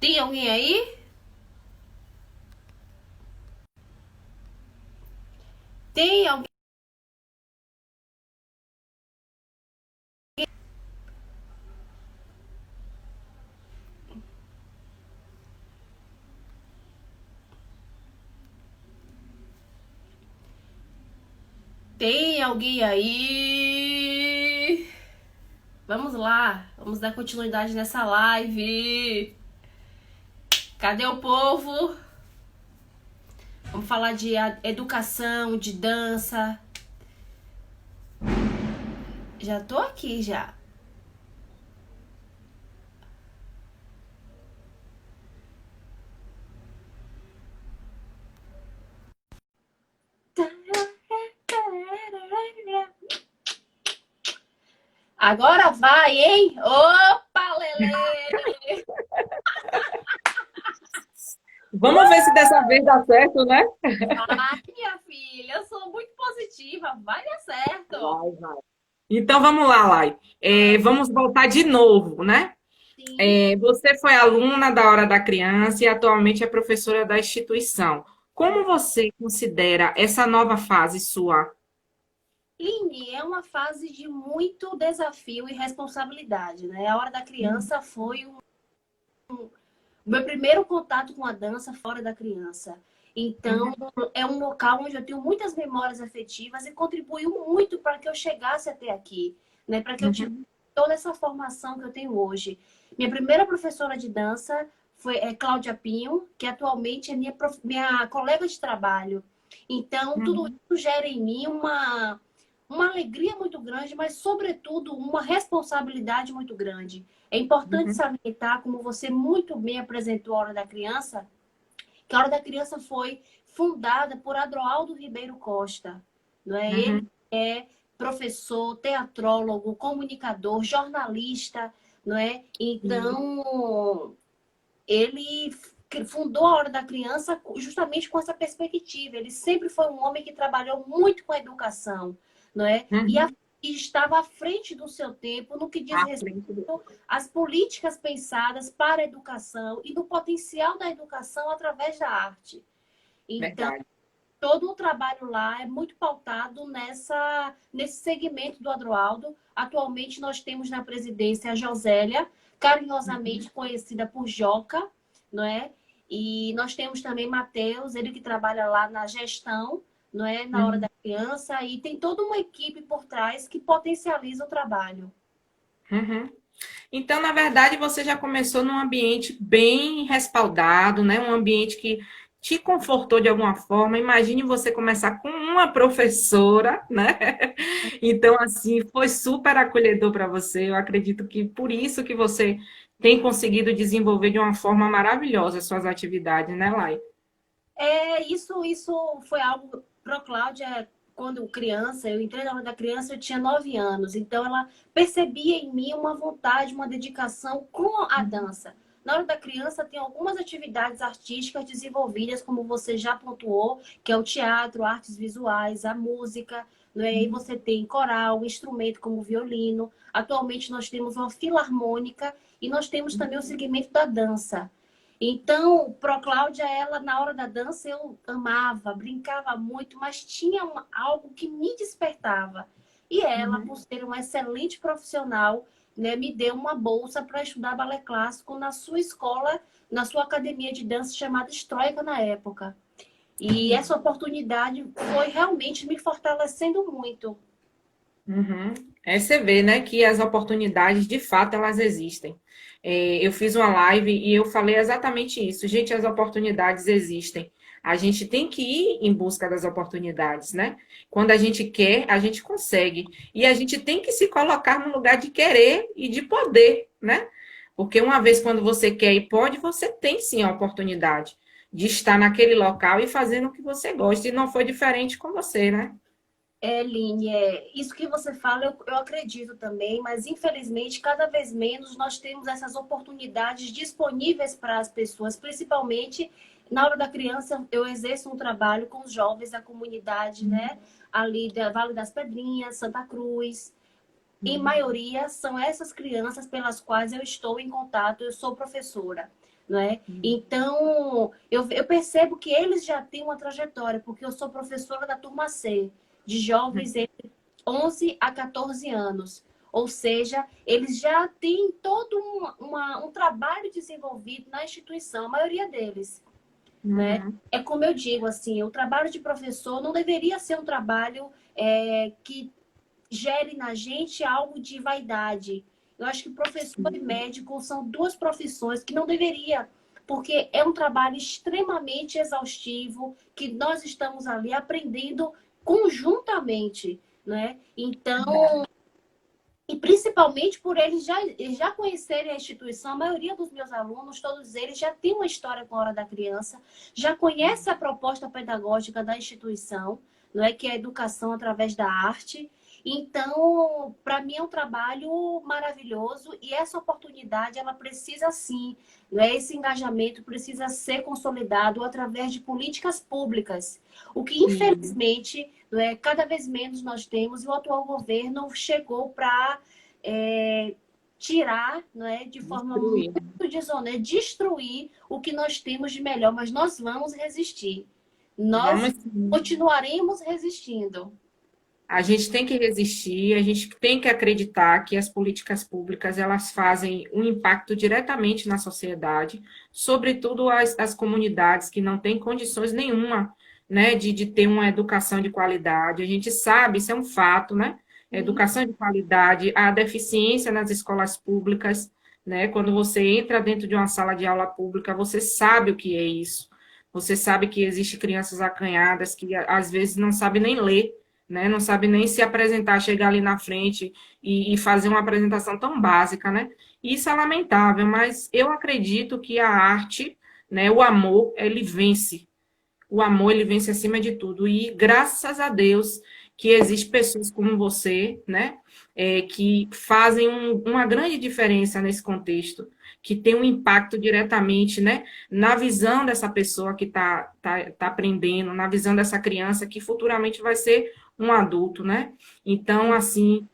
Tem alguém aí? Tem alguém? Tem alguém aí? Vamos lá, vamos dar continuidade nessa live. Cadê o povo? Vamos falar de educação, de dança. Já tô aqui já. Agora vai, hein? Opa, Lele! Vamos ver se dessa vez dá certo, né? Vai, minha filha, eu sou muito positiva, vai dar certo. Vai, vai. Então vamos lá, Lai. Vamos voltar de novo, né? Sim. Você foi aluna da Hora da Criança e atualmente é professora da instituição. Como você considera essa nova fase sua? Line, é uma fase de muito desafio e responsabilidade, né? A Hora da Criança foi o meu primeiro contato com a dança fora da criança. Então, Uhum, é um local onde eu tenho muitas memórias afetivas e contribuiu muito para que eu chegasse até aqui, né? Para que eu tivesse uhum, toda essa formação que eu tenho hoje. Minha primeira professora de dança foi Cláudia Pinho, que atualmente é minha colega de trabalho. Então, tudo uhum, isso gera em mim uma alegria muito grande, mas, sobretudo, uma responsabilidade muito grande. É importante uhum, salientar, como você muito bem apresentou a Hora da Criança, que a Hora da Criança foi fundada por Adroaldo Ribeiro Costa. Não é? Ele uhum, é professor, teatrólogo, comunicador, jornalista, não é? sim, Então, ele fundou a Hora da Criança justamente com essa perspectiva. Ele sempre foi um homem que trabalhou muito com a educação, não é? uhum. E estava à frente do seu tempo no que diz À respeito frente dele. às políticas pensadas para a educação e do potencial da educação através da arte. Então, Verdade. todo o trabalho lá é muito pautado nesse segmento do Adroaldo. Atualmente, nós temos na presidência a Josélia, carinhosamente conhecida por Joca, não é? E nós temos também Matheus, ele que trabalha lá na gestão, não é? Na hora Uhum, da criança, e tem toda uma equipe por trás que potencializa o trabalho. uhum. Então, na verdade, você já começou num ambiente bem respaldado, né? Um ambiente que te confortou de alguma forma. Imagine você começar com uma professora, né? Então, assim, foi super acolhedor para você. Eu acredito que por isso que você tem conseguido desenvolver de uma forma maravilhosa as suas atividades, né, Lai? Isso foi algo para Cláudia, quando criança, eu entrei na hora da criança, eu tinha 9 anos, então ela percebia em mim uma vontade, uma dedicação com a dança. Na hora da criança, tem algumas atividades artísticas desenvolvidas, como você já pontuou, que é o teatro, artes visuais, a música, não é? E você tem coral, instrumento como violino. Atualmente, nós temos uma filarmônica e nós temos também o segmento da dança. Então, Pro Cláudia, ela na hora da dança eu amava, brincava muito, mas tinha algo que me despertava. E ela, Uhum. por ser uma excelente profissional, né, me deu uma bolsa para estudar balé clássico na sua escola, na sua academia de dança chamada Estroika na época. E essa oportunidade foi realmente me fortalecendo muito. Uhum. Você vê, né, que as oportunidades, de fato, elas existem. Eu fiz uma live e eu falei exatamente isso. Gente, as oportunidades existem. A gente tem que ir em busca das oportunidades, né? Quando a gente quer, a gente consegue. E a gente tem que se colocar no lugar de querer e de poder, né? Porque uma vez quando você quer e pode, você tem sim a oportunidade de estar naquele local e fazendo o que você gosta. E não foi diferente com você, né? Eline, isso que você fala, eu acredito também, mas infelizmente cada vez menos nós temos essas oportunidades disponíveis para as pessoas, principalmente na hora da criança. Eu exerço um trabalho com os jovens da comunidade, né? Ali da Vale das Pedrinhas, Santa Cruz. Em maioria, são essas crianças pelas quais eu estou em contato, eu sou professora. não é? Então, eu percebo que eles já têm uma trajetória, porque eu sou professora da turma C, de jovens entre 11 a 14 anos. Ou seja, eles já têm todo um trabalho desenvolvido na instituição, a maioria deles, né? Uhum. É como eu digo, assim, o trabalho de professor não deveria ser um trabalho que gere na gente algo de vaidade. Eu acho que professor e médico são duas profissões que não deveria, porque é um trabalho extremamente exaustivo, que nós estamos ali aprendendo conjuntamente, né? Então, e principalmente por eles já conhecerem a instituição, a maioria dos meus alunos, todos eles já têm uma história com a Hora da Criança, já conhece a proposta pedagógica da instituição, não é que é a educação através da arte. Então, para mim é um trabalho maravilhoso e essa oportunidade ela precisa sim, né? Esse engajamento precisa ser consolidado através de políticas públicas, o que Sim. infelizmente cada vez menos nós temos, e o atual governo chegou para tirar, de forma Destruir. muito desonesta, destruir o que nós temos de melhor, mas nós vamos resistir. Nós Vamos sim. continuaremos resistindo. A gente tem que resistir, a gente tem que acreditar que as políticas públicas elas fazem um impacto diretamente na sociedade, sobretudo as comunidades que não têm condições nenhuma, né, de ter uma educação de qualidade. A gente sabe, isso é um fato, né? A Sim, educação de qualidade, a deficiência nas escolas públicas, né? Quando você entra dentro de uma sala de aula pública, você sabe o que é isso. Você sabe que existe crianças acanhadas que às vezes não sabem nem ler, né? Não sabe nem se apresentar, chegar ali na frente e fazer uma apresentação tão básica, né? Isso é lamentável, mas eu acredito que a arte, né, o amor, ele vence. O amor, ele vence acima de tudo. E graças a Deus que existem pessoas como você, né, que fazem uma grande diferença nesse contexto, que tem um impacto diretamente, né, na visão dessa pessoa que tá aprendendo, na visão dessa criança que futuramente vai ser um adulto, né? Então, assim,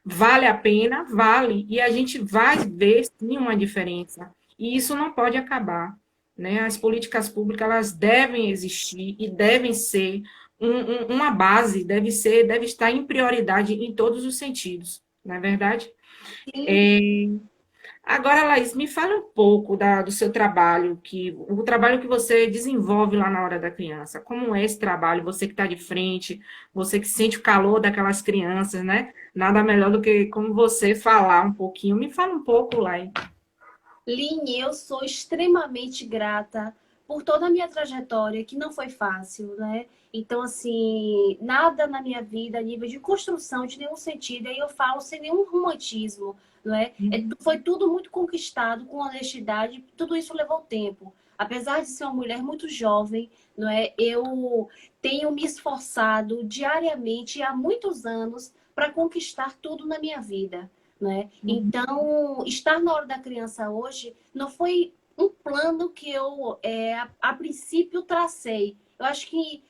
vale a pena, vale, e a gente vai ver sim uma diferença. E isso não pode acabar, né? As políticas públicas elas devem existir e devem ser uma base, deve estar em prioridade em todos os sentidos, não é verdade? sim. É, agora, Laís, me fala um pouco do seu trabalho, o trabalho que você desenvolve lá na hora da criança. Como é esse trabalho? Você que está de frente, você que sente o calor daquelas crianças, né? Nada melhor do que como você falar um pouquinho. Me fala um pouco, Laís. Line, eu sou extremamente grata por toda a minha trajetória, que não foi fácil, né? Então, assim, nada na minha vida a nível de construção de nenhum sentido, aí eu falo sem nenhum romantismo, não é? Foi tudo muito conquistado com honestidade, tudo isso levou tempo. Apesar de ser uma mulher muito jovem, não é? Eu tenho me esforçado diariamente há muitos anos para conquistar tudo na minha vida, né? Então, estar na hora da criança hoje não foi um plano que eu, a princípio, tracei. Eu acho que,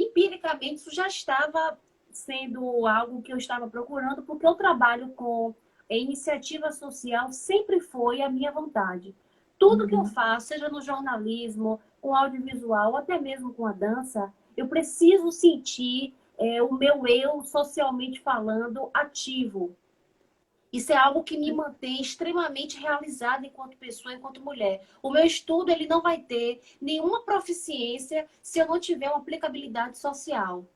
empiricamente, isso já estava sendo algo que eu estava procurando, porque eu trabalho com iniciativa social, sempre foi a minha vontade. Tudo que eu Uhum, faço, seja no jornalismo, com audiovisual, até mesmo com a dança, eu preciso sentir o meu eu, socialmente falando, ativo. Isso é algo que me mantém extremamente realizada enquanto pessoa, enquanto mulher. O meu estudo ele não vai ter nenhuma proficiência se eu não tiver uma aplicabilidade social.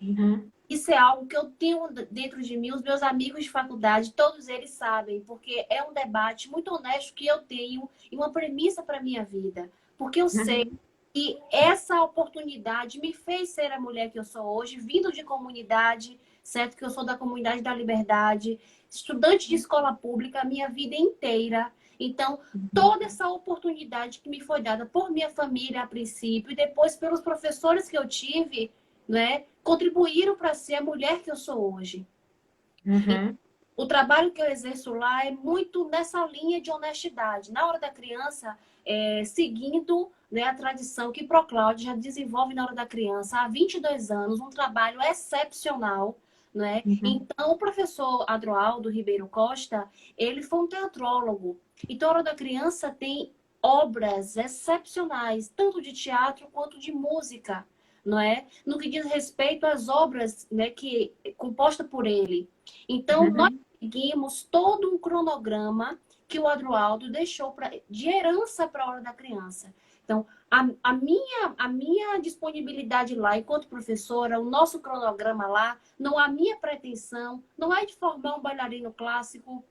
uhum, Isso é algo que eu tenho dentro de mim, os meus amigos de faculdade, todos eles sabem, porque é um debate muito honesto que eu tenho e uma premissa para a minha vida. Porque eu sei uhum, que essa oportunidade me fez ser a mulher que eu sou hoje, vindo de comunidade, certo? Que eu sou da comunidade da Liberdade, estudante de escola pública a minha vida inteira. Então, toda essa oportunidade que me foi dada por minha família a princípio e depois pelos professores que eu tive, né, contribuíram para ser a mulher que eu sou hoje. E uhum. o trabalho que eu exerço lá é muito nessa linha de honestidade. Na hora da criança, seguindo, né, a tradição que Procláudio já desenvolve na hora da criança há 22 anos, um trabalho excepcional. Né? Uhum. Então, o professor Adroaldo Ribeiro Costa, ele foi um teatrólogo. Então, a hora da criança tem obras excepcionais, tanto de teatro quanto de música, não é? No que diz respeito às obras, né, que composta por ele. Então, nós Uhum. seguimos todo um cronograma que o Adroaldo deixou de herança para a hora da criança. Então, a minha disponibilidade lá, enquanto professora, o nosso cronograma lá, não a minha pretensão, não é de formar um bailarino clássico,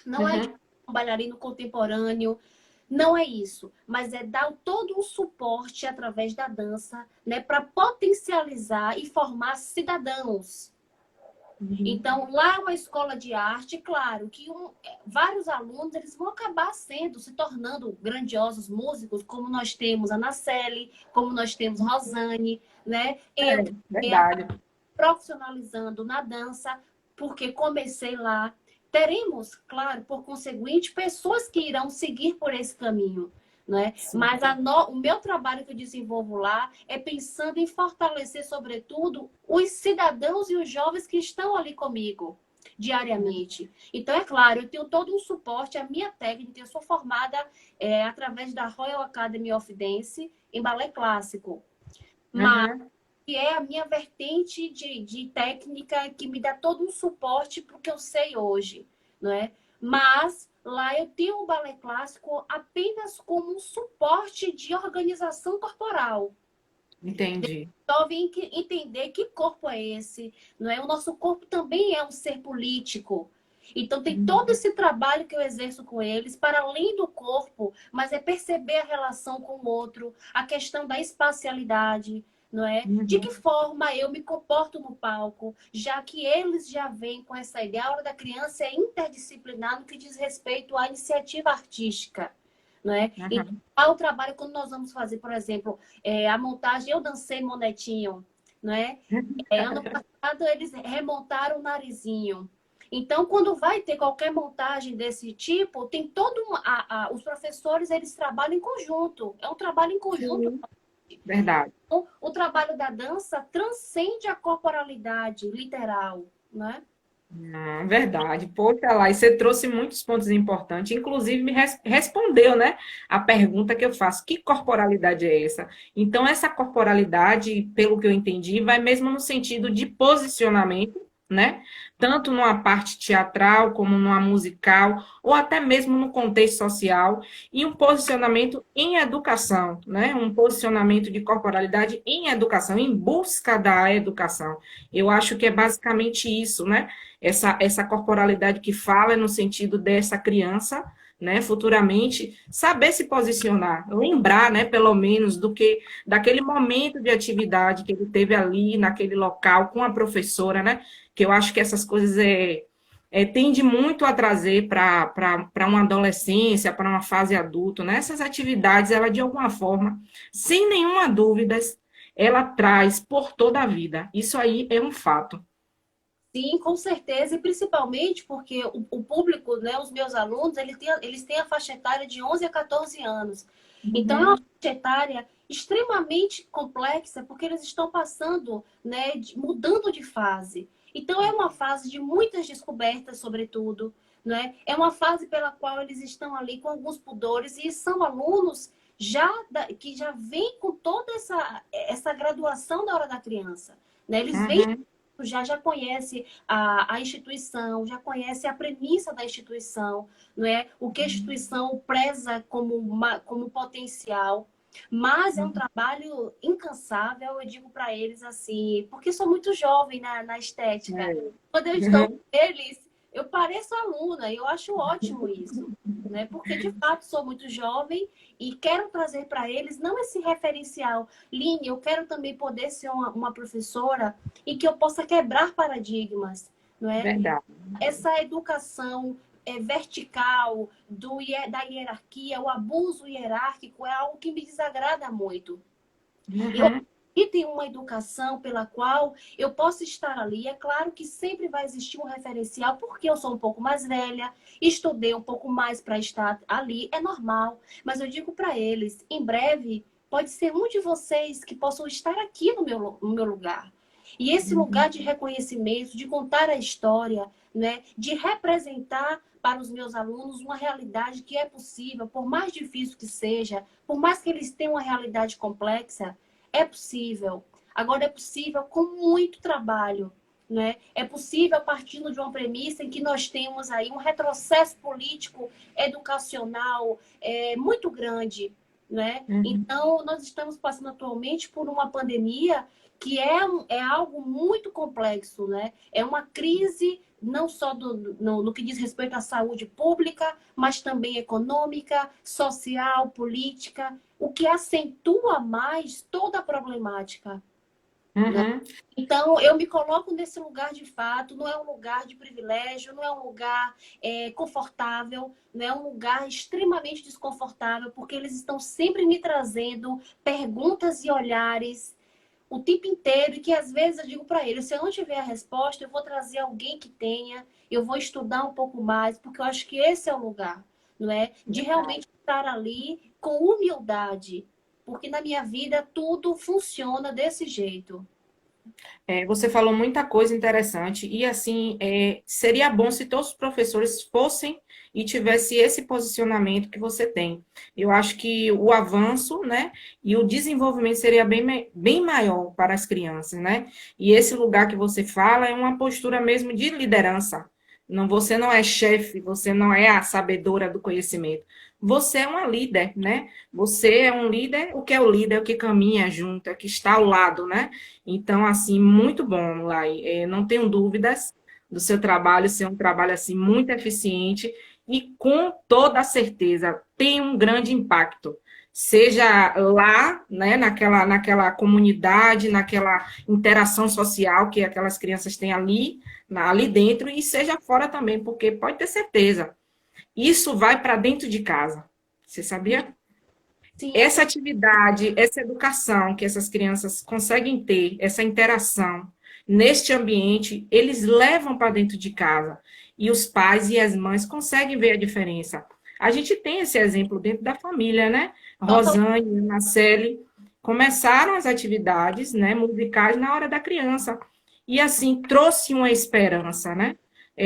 não é de Uhum. formar um bailarino contemporâneo, não é isso, mas é dar todo um suporte através da dança, né, para potencializar e formar cidadãos. Uhum. Então, lá é uma escola de arte, claro, que vários alunos eles vão acabar se tornando grandiosos músicos, como nós temos a Nacelle, como nós temos Rosane, né? Eu É, verdade. profissionalizando na dança, porque comecei lá. Teremos, claro, por conseguinte, pessoas que irão seguir por esse caminho. Né? Sim. Mas o meu trabalho que eu desenvolvo lá é pensando em fortalecer, sobretudo, os cidadãos e os jovens que estão ali comigo diariamente. Então, é claro, eu tenho todo um suporte, a minha técnica, eu sou formada através da Royal Academy of Dance em balé clássico. Mas Uhum. que é a minha vertente de técnica que me dá todo um suporte para o que eu sei hoje, não é? Mas lá eu tenho o balé clássico apenas como um suporte de organização corporal. Entendi. Jovem entender que corpo é esse, não é? O nosso corpo também é um ser político. Então tem todo Uhum. esse trabalho que eu exerço com eles para além do corpo, mas é perceber a relação com o outro, a questão da espacialidade, não é? De que Uhum. forma eu me comporto no palco, já que eles já vêm com essa ideia. A hora da criança é interdisciplinar no que diz respeito à iniciativa artística, não é? Então, Uhum. há o trabalho quando nós vamos fazer, por exemplo, a montagem, eu dancei monetinho, né? Ano passado eles remontaram o narizinho. Então, quando vai ter qualquer montagem desse tipo, tem todo os professores eles trabalham em conjunto. É um trabalho em conjunto. Sim. Verdade. Então, o trabalho da dança transcende a corporalidade literal, né? Verdade. Poxa lá, e você trouxe muitos pontos importantes, inclusive me respondeu, né, a pergunta que eu faço, que corporalidade é essa? Então, essa corporalidade, pelo que eu entendi, vai mesmo no sentido de posicionamento, né? Tanto numa parte teatral, como numa musical, ou até mesmo no contexto social, e um posicionamento em educação, né? Um posicionamento de corporalidade em educação, em busca da educação. Eu acho que é basicamente isso, né? Essa corporalidade que fala no sentido dessa criança, né, futuramente, saber se posicionar, lembrar, né, pelo menos, daquele momento de atividade que ele teve ali, naquele local, com a professora, né, que eu acho que essas coisas tende muito a trazer para uma adolescência, para uma fase adulta, né, essas atividades, ela, de alguma forma, sem nenhuma dúvida, ela traz por toda a vida. Isso aí é um fato. Sim, com certeza, e principalmente porque o público, né, os meus alunos, eles têm a faixa etária de 11 a 14 anos. Então, é uma Uhum. faixa etária extremamente complexa, porque eles estão passando, né, mudando de fase. Então, é uma fase de muitas descobertas, sobretudo, né? É uma fase pela qual eles estão ali com alguns pudores e são alunos que já vêm com toda essa graduação da hora da criança, né? Eles vêm Uhum. já conhece a instituição, já conhece a premissa da instituição, não é? O que a instituição preza como potencial. Mas é um trabalho incansável, eu digo para eles assim, porque sou muito jovem na estética. É. Quando eu estou com eles, eu pareço aluna, e eu acho ótimo isso, né? Porque de fato sou muito jovem e quero trazer para eles não esse referencial. Line, eu quero também poder ser uma professora e que eu possa quebrar paradigmas, não é? Verdade. Essa educação vertical da hierarquia, o abuso hierárquico é algo que me desagrada muito. Eu Uhum. e tem uma educação pela qual eu posso estar ali. É claro que sempre vai existir um referencial, porque eu sou um pouco mais velha, estudei um pouco mais para estar ali, é normal. Mas eu digo para eles, em breve, pode ser um de vocês que possam estar aqui no meu lugar. E esse lugar de Uhum. reconhecimento, de contar a história, né, de representar para os meus alunos uma realidade que é possível, por mais difícil que seja, por mais que eles tenham uma realidade complexa, é possível. Agora, é possível com muito trabalho, né? É possível partindo de uma premissa em que nós temos aí um retrocesso político, educacional muito grande, né? Uhum. Então, nós estamos passando atualmente por uma pandemia que é algo muito complexo, né? É uma crise não só no que diz respeito à saúde pública, mas também econômica, social, política, o que acentua mais toda a problemática, né? Uhum. Então, eu me coloco nesse lugar de fato, não é um lugar de privilégio, não é um lugar confortável, não é um lugar extremamente desconfortável, porque eles estão sempre me trazendo perguntas e olhares o tempo inteiro, e que às vezes eu digo para eles, se eu não tiver a resposta, eu vou trazer alguém que tenha, eu vou estudar um pouco mais, porque eu acho que esse é o lugar, não é? De realmente estar ali com humildade, porque na minha vida tudo funciona desse jeito. Você falou muita coisa interessante e assim seria bom se todos os professores fossem e tivessem esse posicionamento que você tem. Eu acho que o avanço, né, e o desenvolvimento seria bem maior para as crianças, né? E esse lugar que você fala é uma postura mesmo de liderança. Não, você não é chefe, você não é a sabedora do conhecimento. Você é uma líder, né? Você é um líder. O que é o líder? É o que caminha junto, é o que está ao lado, né? Então, assim, muito bom, Lai. Não tenho dúvidas do seu trabalho ser um trabalho assim muito eficiente e com toda certeza tem um grande impacto. Seja lá, né, naquela comunidade, naquela interação social que aquelas crianças têm ali, ali dentro, e seja fora também, porque pode ter certeza, isso vai para dentro de casa. Você Sim, sabia? sim, Essa atividade, essa educação que essas crianças conseguem ter, essa interação neste ambiente, eles levam para dentro de casa. E os pais e as mães conseguem ver a diferença. A gente tem esse exemplo dentro da família, né? total. Rosane e Marcele começaram as atividades, né, musicais na hora da criança. E assim trouxe uma esperança, né?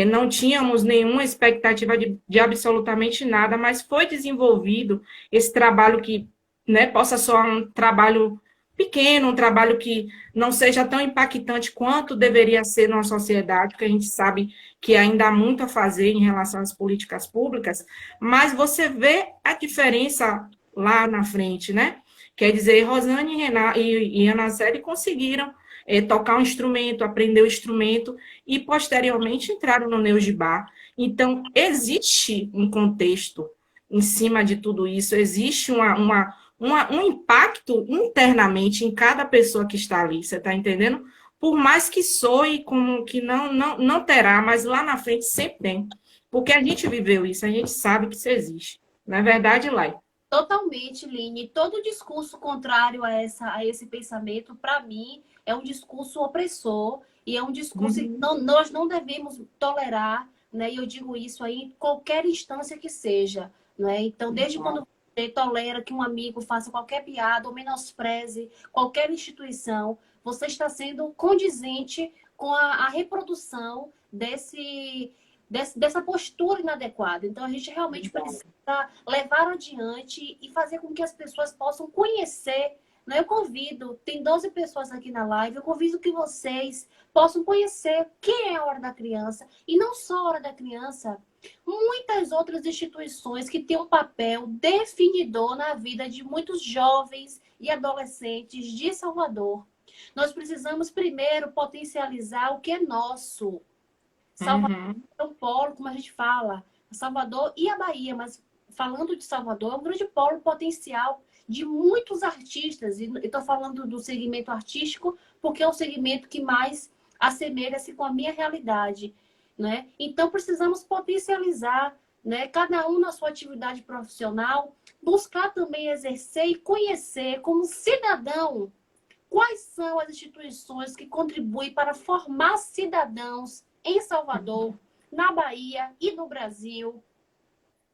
Não tínhamos nenhuma expectativa de absolutamente nada, mas foi desenvolvido esse trabalho que, né, possa soar um trabalho pequeno, um trabalho que não seja tão impactante quanto deveria ser numa sociedade, porque a gente sabe que ainda há muito a fazer em relação às políticas públicas, mas você vê a diferença lá na frente, né? Quer dizer, Rosane e Ana Célia conseguiram tocar um instrumento, aprender o instrumento e posteriormente entraram no Neugibá. Então, existe um contexto em cima de tudo isso, existe um impacto internamente em cada pessoa que está ali, você está entendendo? Por mais que soe como que não terá, mas lá na frente sempre tem. Porque a gente viveu isso, a gente sabe que isso existe. Na verdade, Lai. Totalmente, Line. Todo discurso contrário a esse pensamento, para mim, é um discurso opressor e é um discurso que Uhum. nós não devemos tolerar, né? E eu digo isso aí em qualquer instância que seja, né? Então, desde quando você tolera que um amigo faça qualquer piada ou menospreze qualquer instituição, você está sendo condizente com a reprodução dessa postura inadequada. Então, a gente realmente precisa levar adiante e fazer com que as pessoas possam conhecer. Né? Eu convido, tem 12 pessoas aqui na live, eu convido que vocês possam conhecer quem é a Hora da Criança. E não só a Hora da Criança, muitas outras instituições que têm um papel definidor na vida de muitos jovens e adolescentes de Salvador. Nós precisamos primeiro potencializar o que é nosso. Salvador Uhum. é um polo, como a gente fala, Salvador e a Bahia, mas falando de Salvador, é um grande polo potencial de muitos artistas. E estou falando do segmento artístico porque é o segmento que mais assemelha-se com a minha realidade, né? Então precisamos potencializar, né? Cada um na sua atividade profissional, buscar também exercer e conhecer como cidadão quais são as instituições que contribuem para formar cidadãos em Salvador, na Bahia e no Brasil?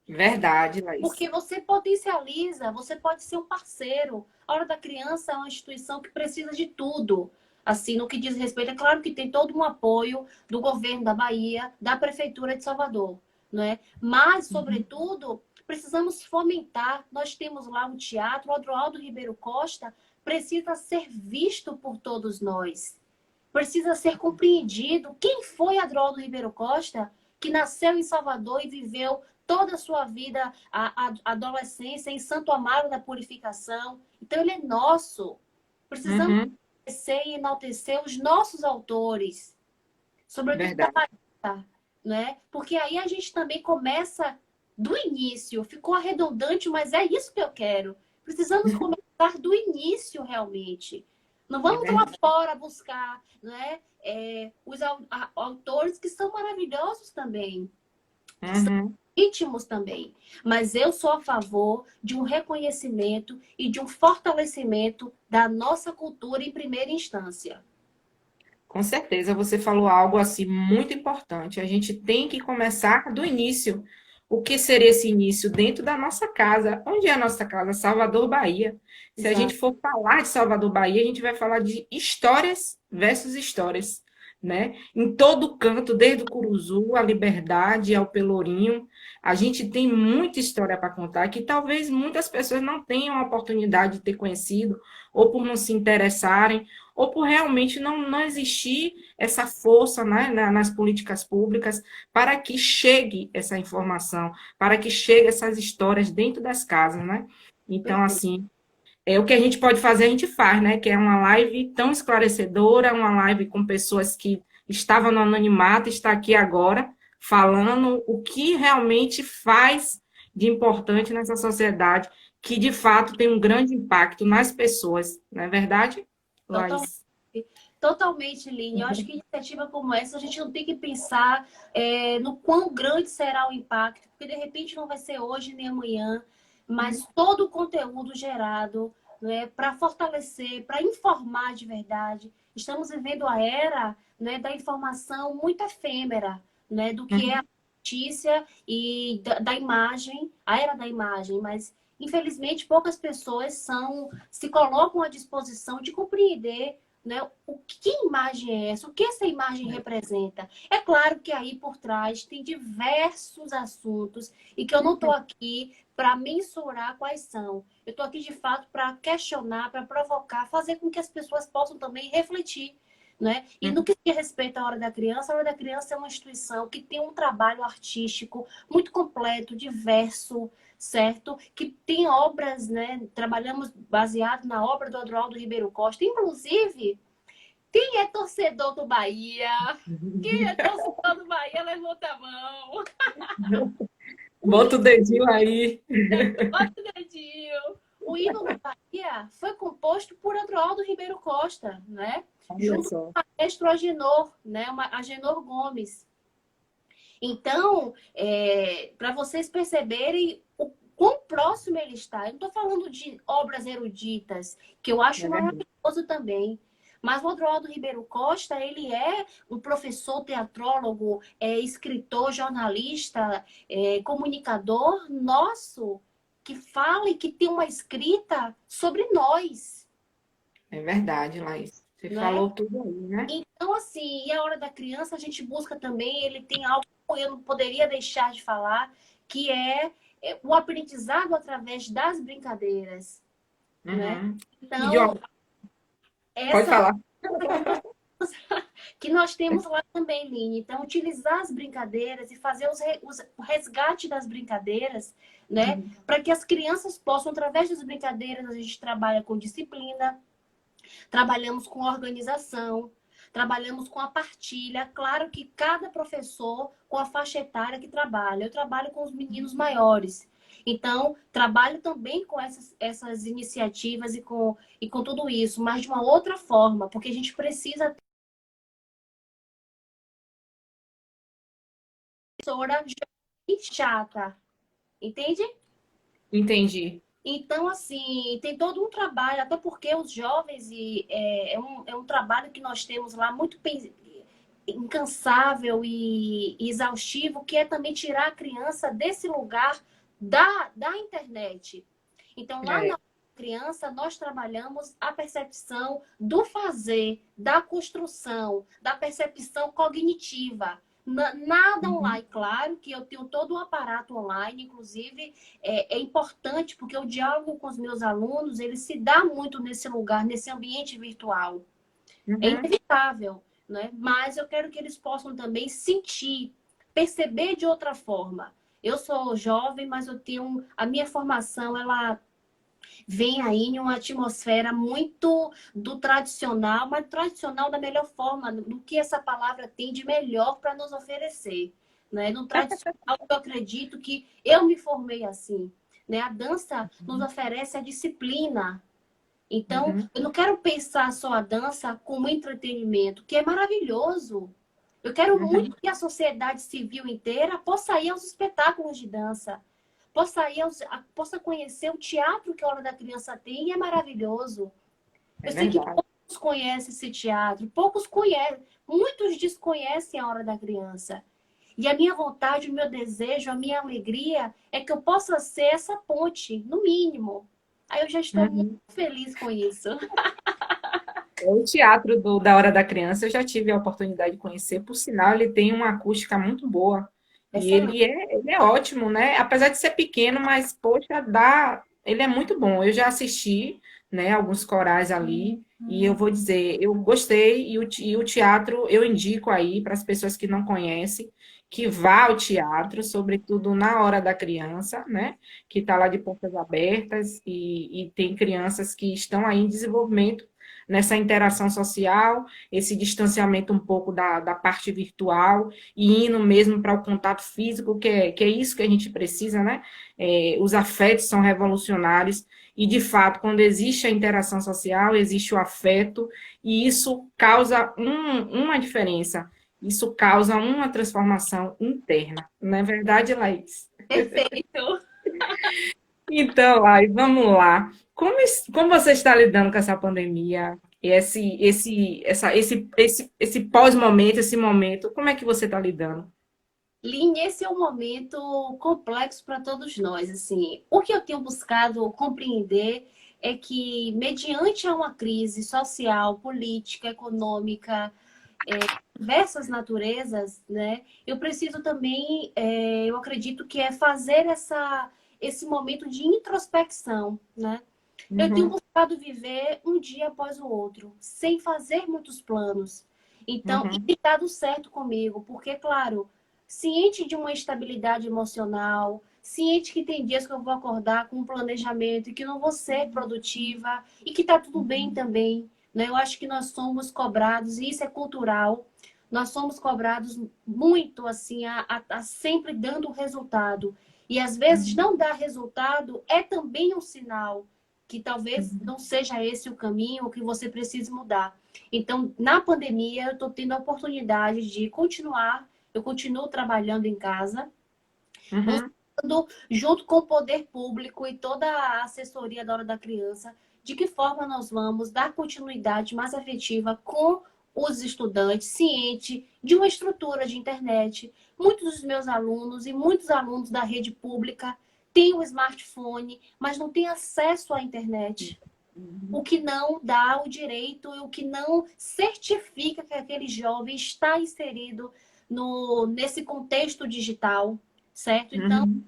Verdade, Porque Laís. você potencializa, você pode ser um parceiro. A Hora da Criança é uma instituição que precisa de tudo. Assim, no que diz respeito, é claro que tem todo um apoio do governo da Bahia, da Prefeitura de Salvador, não é? Mas, sobretudo, precisamos fomentar. Nós temos lá um teatro, o Adroaldo Ribeiro Costa precisa ser visto por todos nós, precisa ser compreendido. Quem foi Adroaldo Ribeiro Costa, que nasceu em Salvador e viveu toda a sua vida, a adolescência em Santo Amaro da Purificação? Então, ele é nosso. Precisamos Uhum, conhecer e enaltecer os nossos autores, sobretudo da verdade. Bahia, né? Porque aí a gente também começa do início. Ficou redundante, mas é isso que eu quero. Precisamos começar do início, realmente. Não É vamos lá verdade. fora buscar, né, os autores que são maravilhosos também, que são Uhum. íntimos também. Mas eu sou a favor de um reconhecimento e de um fortalecimento da nossa cultura em primeira instância. Com certeza, você falou algo assim muito importante. A gente tem que começar do início. O que seria esse início? Dentro da nossa casa. Onde é a nossa casa? Salvador, Bahia. Se a gente Exato. for falar de Salvador, Bahia, a gente vai falar de histórias versus histórias, né? Em todo canto, desde o Curuzu, a Liberdade, ao Pelourinho, a gente tem muita história para contar que talvez muitas pessoas não tenham a oportunidade de ter conhecido, ou por não se interessarem, ou por realmente não existir essa força, né, nas políticas públicas para que chegue essa informação, para que chegue essas histórias dentro das casas, né? Então, Perfeito. assim, o que a gente pode fazer, a gente faz, né? Que é uma live tão esclarecedora, uma live com pessoas que estavam no anonimato, está aqui agora, falando o que realmente faz de importante nessa sociedade, que de fato tem um grande impacto nas pessoas, não é verdade, Totalmente. Laís? Totalmente, Line. Eu acho que iniciativa como essa, a gente não tem que pensar no quão grande será o impacto, porque de repente não vai ser hoje nem amanhã, mas todo o conteúdo gerado, né, para fortalecer, para informar de verdade. Estamos vivendo a era, né, da informação muito efêmera, né, do que é a Uhum. notícia e da imagem, a era da imagem, mas infelizmente poucas pessoas se colocam à disposição de compreender, né, que imagem é essa, o que essa imagem representa. É claro que aí por trás tem diversos assuntos e que eu não estou aqui para mensurar quais são. Eu estou aqui de fato para questionar, para provocar, fazer com que as pessoas possam também refletir. Né? E no que diz respeito à Hora da Criança, a Hora da Criança é uma instituição que tem um trabalho artístico muito completo, diverso, certo? Que tem obras, né? Trabalhamos baseado na obra do Adroaldo Ribeiro Costa. Inclusive, quem é torcedor do Bahia? Quem é torcedor do Bahia, levanta a mão. O Bota o hino, dedinho aí. bota o dedinho. O hino do Bahia foi composto por Adroaldo Ribeiro Costa, né? Olha Junto com só. o maestro Agenor, né? Agenor Gomes. Então, para vocês perceberem o quão próximo ele está. Eu não estou falando de obras eruditas, que eu acho É verdade. maravilhoso também. Mas o Adroaldo Ribeiro Costa, ele é um professor, teatrólogo, escritor, jornalista, comunicador nosso, que fala e que tem uma escrita sobre nós, É verdade, Laís. Você né? falou tudo aí, né? Então, assim, e a hora da criança, a gente busca também, ele tem algo que eu não poderia deixar de falar, que é o aprendizado através das brincadeiras, né? Uhum. E de Então, Pode essa falar. que nós temos lá também, Line. Então, utilizar as brincadeiras e fazer o resgate das brincadeiras, né? Para que as crianças possam, através das brincadeiras, a gente trabalha com disciplina, trabalhamos com organização, trabalhamos com a partilha. Claro que cada professor com a faixa etária que trabalha. Eu trabalho com os meninos maiores. Então, trabalho também com essas iniciativas e com tudo isso, mas de uma outra forma, porque a gente precisa ter uma professora chata, entende? Entendi. Então, assim, tem todo um trabalho, até porque os jovens, é um trabalho que nós temos lá muito incansável e exaustivo, que é também tirar a criança desse lugar da internet. Então, lá É. criança, nós trabalhamos a percepção do fazer, da construção, da percepção cognitiva. Nada Uhum. online, claro que eu tenho todo um aparato online, inclusive é importante porque o diálogo com os meus alunos, ele se dá muito nesse lugar, nesse ambiente virtual. É Uhum. inevitável, né? Mas eu quero que eles possam também sentir, perceber de outra forma. Eu sou jovem, mas eu tenho a minha formação, ela vem aí em uma atmosfera muito do tradicional, mas tradicional da melhor forma, do que essa palavra tem de melhor para nos oferecer. Né? No tradicional, eu acredito que eu me formei assim. Né? A dança nos oferece a disciplina. Então, Uhum. eu não quero pensar só a dança como entretenimento, que é maravilhoso. Eu quero muito Uhum. que a sociedade civil inteira possa ir aos espetáculos de dança, possa conhecer o teatro que a Hora da Criança tem e é maravilhoso. É Eu sei que verdade. poucos conhecem esse teatro, poucos conhecem, muitos desconhecem a Hora da Criança. E a minha vontade, o meu desejo, a minha alegria é que eu possa ser essa ponte, no mínimo. Aí eu já estou muito Uhum. feliz com isso. O teatro da Hora da Criança eu já tive a oportunidade de conhecer. Por sinal, ele tem uma acústica muito boa. E Excelente. ele é ótimo, né? Apesar de ser pequeno, mas, poxa, dá. Ele é muito bom. Eu já assisti, né, alguns corais ali. E eu vou dizer, eu gostei. E o teatro eu indico aí para as pessoas que não conhecem, que vá ao teatro, sobretudo na Hora da Criança, né? Que está lá de portas abertas e tem crianças que estão aí em desenvolvimento nessa interação social, esse distanciamento um pouco da parte virtual e indo mesmo para o contato físico, que é isso que a gente precisa, né? Os afetos são revolucionários e, de fato, quando existe a interação social, existe o afeto e isso causa uma diferença. Isso causa uma transformação interna. Não é verdade, Laís? Perfeito. Então, Laís, vamos lá. Como você está lidando com essa pandemia? E esse pós-momento, esse momento, como é que você está lidando? Line, esse é um momento complexo para todos nós. Assim, o que eu tenho buscado compreender é que, mediante a uma crise social, política, econômica, diversas naturezas, né, eu preciso também, eu acredito que é fazer esse momento de introspecção, né? Eu tenho Uhum, buscado viver um dia após o outro, sem fazer muitos planos. Então, e uhum, tem dado certo comigo, porque, claro, ciente de uma estabilidade emocional, ciente que tem dias que eu vou acordar com um planejamento e que não vou ser produtiva e que tá tudo bem também, né? Eu acho que nós somos cobrados, e isso é cultural, nós somos cobrados muito, assim, a sempre dando resultado. E às vezes uhum, não dar resultado é também um sinal que talvez uhum, não seja esse o caminho que você precise mudar. Então, na pandemia, eu estou tendo a oportunidade de continuar, eu continuo trabalhando em casa, uhum. buscando, junto com o poder público e toda a assessoria da Hora da Criança, de que forma nós vamos dar continuidade mais efetiva com os estudantes, ciente de uma estrutura de internet. Muitos dos meus alunos e muitos alunos da rede pública têm um smartphone, mas não têm acesso à internet, o Uhum, que não dá o direito e o que não certifica que aquele jovem está inserido nesse contexto digital, certo? Então, uhum.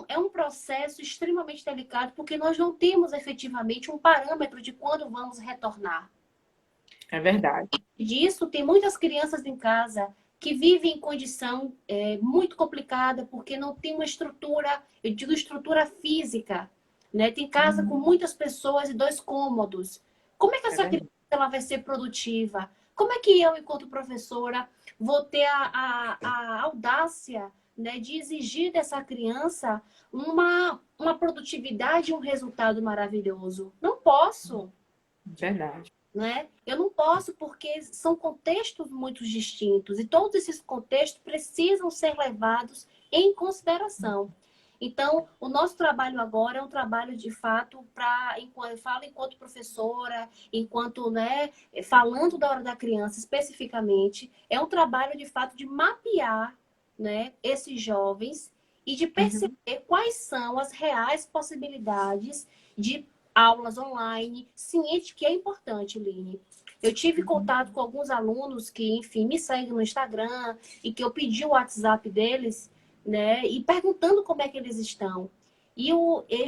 é um processo extremamente delicado, porque nós não temos efetivamente um parâmetro de quando vamos retornar. É verdade. Disso, tem muitas crianças em casa que vivem em condição muito complicada, porque não tem uma estrutura, eu digo estrutura física, né? Tem casa com Uhum, muitas pessoas e dois cômodos. Como é que é essa criança verdade. ela vai ser produtiva? Como é que eu, enquanto professora, vou ter a audácia, né, de exigir dessa criança uma produtividade e um resultado maravilhoso? Não posso, Verdade. né? Eu não posso porque são contextos muito distintos e todos esses contextos precisam ser levados em consideração. Então, o nosso trabalho agora é um trabalho de fato para, eu falo enquanto professora, enquanto, né, falando da hora da criança especificamente, é um trabalho de fato de mapear, né, esses jovens e de Uhum, perceber quais são as reais possibilidades de aulas online, ciente que é importante, Line. Eu tive contato com alguns alunos que, enfim, me seguem no Instagram e que eu pedi o WhatsApp deles, né? E perguntando como é que eles estão. E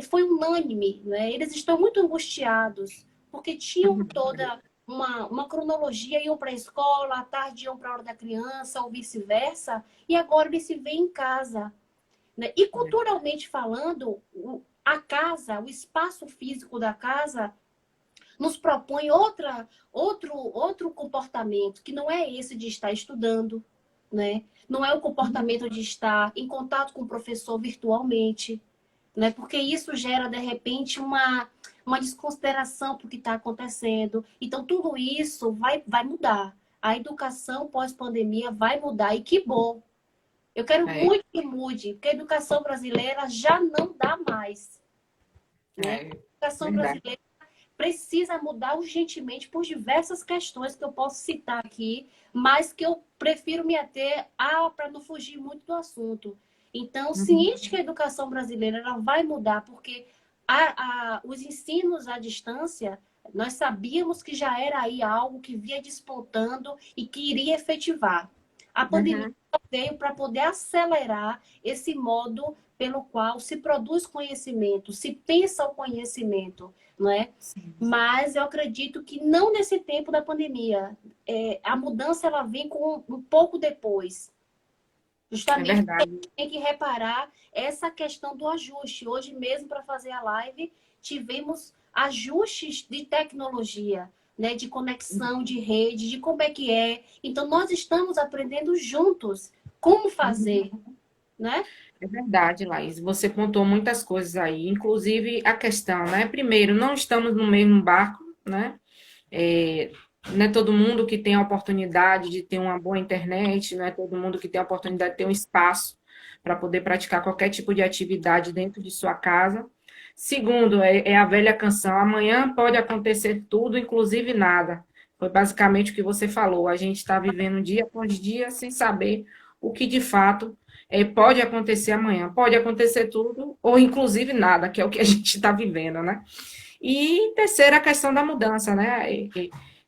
foi unânime, né? Eles estão muito angustiados, porque tinham toda uma cronologia, iam para a escola, à tarde iam para a hora da criança, ou vice-versa, e agora eles se veem em casa, né? E culturalmente falando, a casa, o espaço físico da casa nos propõe outro comportamento, que não é esse de estar estudando, né? Não é o comportamento de estar em contato com o professor virtualmente, né? Porque isso gera, de repente, uma desconsideração para o que está acontecendo. Então, tudo isso vai mudar. A educação pós-pandemia vai mudar, e que bom. Eu quero É, muito que mude, porque a educação brasileira já não dá mais, né? é A educação verdade. brasileira precisa mudar urgentemente por diversas questões que eu posso citar aqui, mas que eu prefiro me ater para não fugir muito do assunto. Então, Uhum. ciente que a educação brasileira ela vai mudar, porque os ensinos à distância, nós sabíamos que já era aí algo que via despontando e que iria efetivar. A pandemia Uhum. veio para poder acelerar esse modo pelo qual se produz conhecimento, se pensa o conhecimento, não é? Sim, Mas eu acredito que não nesse tempo da pandemia. A mudança ela vem com um pouco depois. é Justamente porque a verdade. gente tem que reparar essa questão do ajuste. Hoje mesmo, para fazer a live, tivemos ajustes de tecnologia, né? De conexão, de rede, de como é que é. Então, nós estamos aprendendo juntos como Uhum. fazer, né? É verdade, Laís. Você contou muitas coisas aí, inclusive a questão, né? Primeiro, não estamos no mesmo barco, né? É, não é todo mundo que tem a oportunidade de ter uma boa internet, não é todo mundo que tem a oportunidade de ter um espaço para poder praticar qualquer tipo de atividade dentro de sua casa. Segundo, é a velha canção: amanhã pode acontecer tudo, inclusive nada. Foi basicamente o que você falou. A gente está vivendo dia após dia sem saber o que de fato pode acontecer amanhã. Pode acontecer tudo, ou inclusive nada, que é o que a gente está vivendo, né? E terceira, a questão da mudança, né?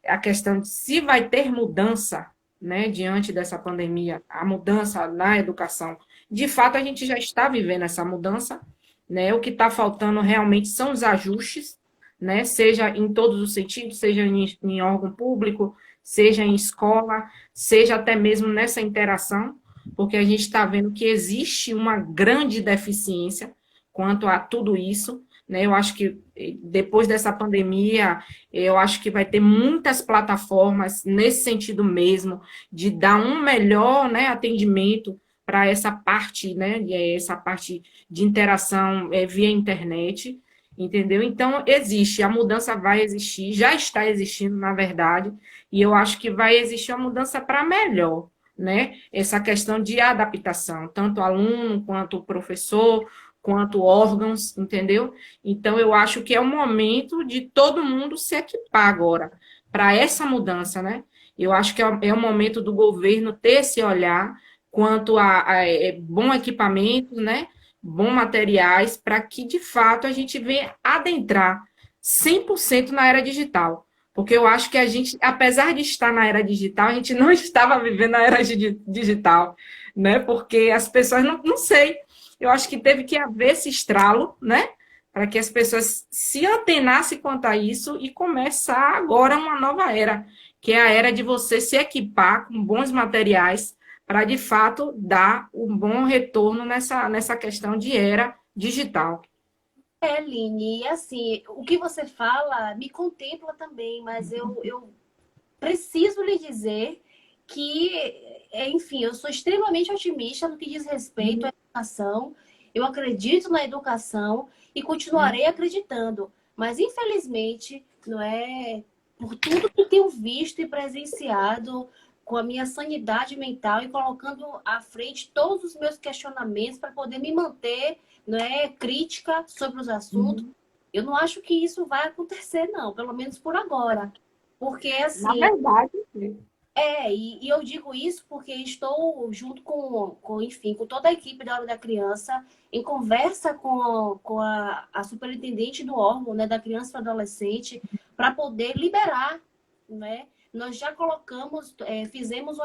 A questão de se vai ter mudança, né, diante dessa pandemia, a mudança na educação. De fato, a gente já está vivendo essa mudança, né? O que está faltando realmente são os ajustes, né? Seja em todos os sentidos, seja em órgão público, seja em escola, seja até mesmo nessa interação, porque a gente está vendo que existe uma grande deficiência quanto a tudo isso, né? Eu acho que depois dessa pandemia, eu acho que vai ter muitas plataformas nesse sentido mesmo, de dar um melhor, né, atendimento para essa parte, né, essa parte de interação via internet, entendeu? Então, existe, a mudança vai existir, já está existindo, na verdade, e eu acho que vai existir uma mudança para melhor, né? Essa questão de adaptação, tanto aluno quanto professor, quanto órgãos, entendeu? Então, eu acho que é o momento de todo mundo se equipar agora para essa mudança, né? Eu acho que é o momento do governo ter esse olhar quanto a bom equipamento, né? Bom materiais, para que, de fato, a gente venha adentrar 100% na era digital. Porque eu acho que a gente, apesar de estar na era digital, a gente não estava vivendo a era digital, né? Porque as pessoas não sei, eu acho que teve que haver esse estralo, né? Para que as pessoas se antenassem quanto a isso e começar agora uma nova era, que é a era de você se equipar com bons materiais para, de fato, dar um bom retorno nessa questão de era digital. Aline, e assim, o que você fala me contempla também, mas eu preciso lhe dizer que, enfim, eu sou extremamente otimista no que diz respeito à educação. Eu acredito na educação e continuarei acreditando. Mas, infelizmente, não é por tudo que tenho visto e presenciado com a minha sanidade mental e colocando à frente todos os meus questionamentos para poder me manter, não é, crítica sobre os assuntos. Eu não acho que isso vai acontecer, não, pelo menos por agora. Porque, Na assim, verdade, sim. E eu digo isso porque estou junto enfim, com toda a equipe da Hora da Criança, em conversa com a superintendente do órgão, né, da criança e do adolescente, para poder liberar, né? Nós já colocamos, fizemos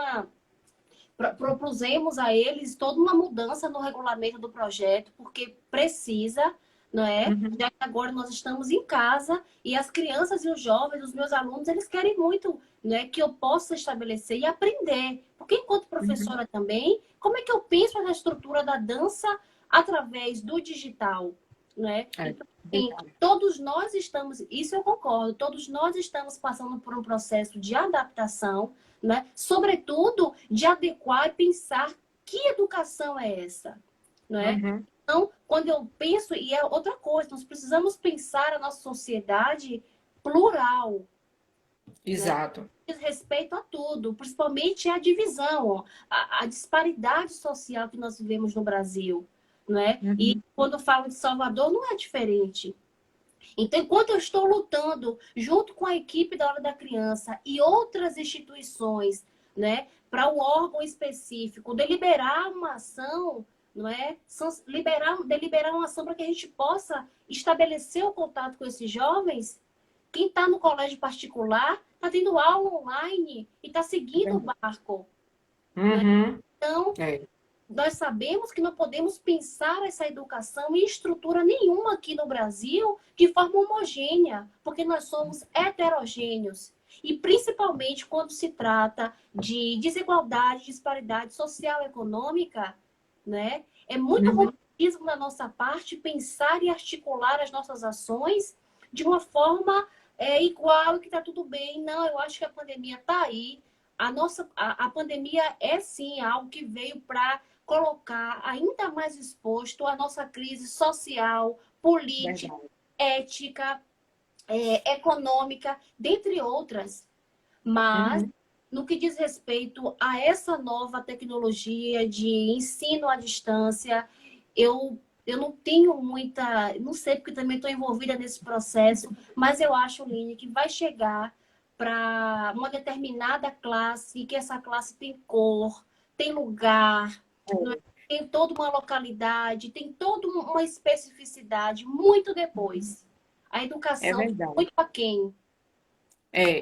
propusemos a eles toda uma mudança no regulamento do projeto, porque precisa, não é? Uhum, Já que agora nós estamos em casa e as crianças e os jovens, os meus alunos, eles querem muito, né, que eu possa estabelecer e aprender. Porque enquanto uhum. professora também, como é que eu penso na estrutura da dança através do digital, né? É, Então, assim, verdade. todos nós estamos, isso eu concordo, todos nós estamos passando por um processo de adaptação, né? Sobretudo de adequar e pensar que educação é essa, não é? Uhum, Então, quando eu penso, e é outra coisa, nós precisamos pensar a nossa sociedade plural, né? exato. Diz respeito a tudo, principalmente a divisão, ó, a disparidade social que nós vivemos no Brasil, não é? E Uhum, quando eu falo de Salvador, não é diferente. Então, enquanto eu estou lutando junto com a equipe da Hora da Criança e outras instituições, né, para um órgão específico deliberar uma ação, não é? Deliberar uma ação para que a gente possa estabelecer o contato com esses jovens. Quem está no colégio particular está tendo aula online e está seguindo o barco, né? uhum, Então, é, nós sabemos que não podemos pensar essa educação em estrutura nenhuma aqui no Brasil de forma homogênea, porque nós somos heterogêneos. E principalmente quando se trata de desigualdade, disparidade social e econômica, né? É muito uhum, romantismo da nossa parte pensar e articular as nossas ações de uma forma igual, que está tudo bem. Não, eu acho que a pandemia está aí. A pandemia é sim algo que veio para colocar ainda mais exposto a nossa crise social, política, verdade. ética, econômica, dentre outras. Mas, Uhum, no que diz respeito a essa nova tecnologia de ensino à distância, eu não tenho muita. Não sei, porque também estou envolvida nesse processo, mas eu acho, Line, que vai chegar para uma determinada classe, e que essa classe tem cor, tem lugar, não é? Tem toda uma localidade, tem toda uma especificidade muito depois. A é educação verdade. muito aquém.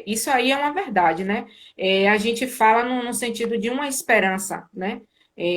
Isso aí é uma verdade, né? A gente fala no sentido de uma esperança, né?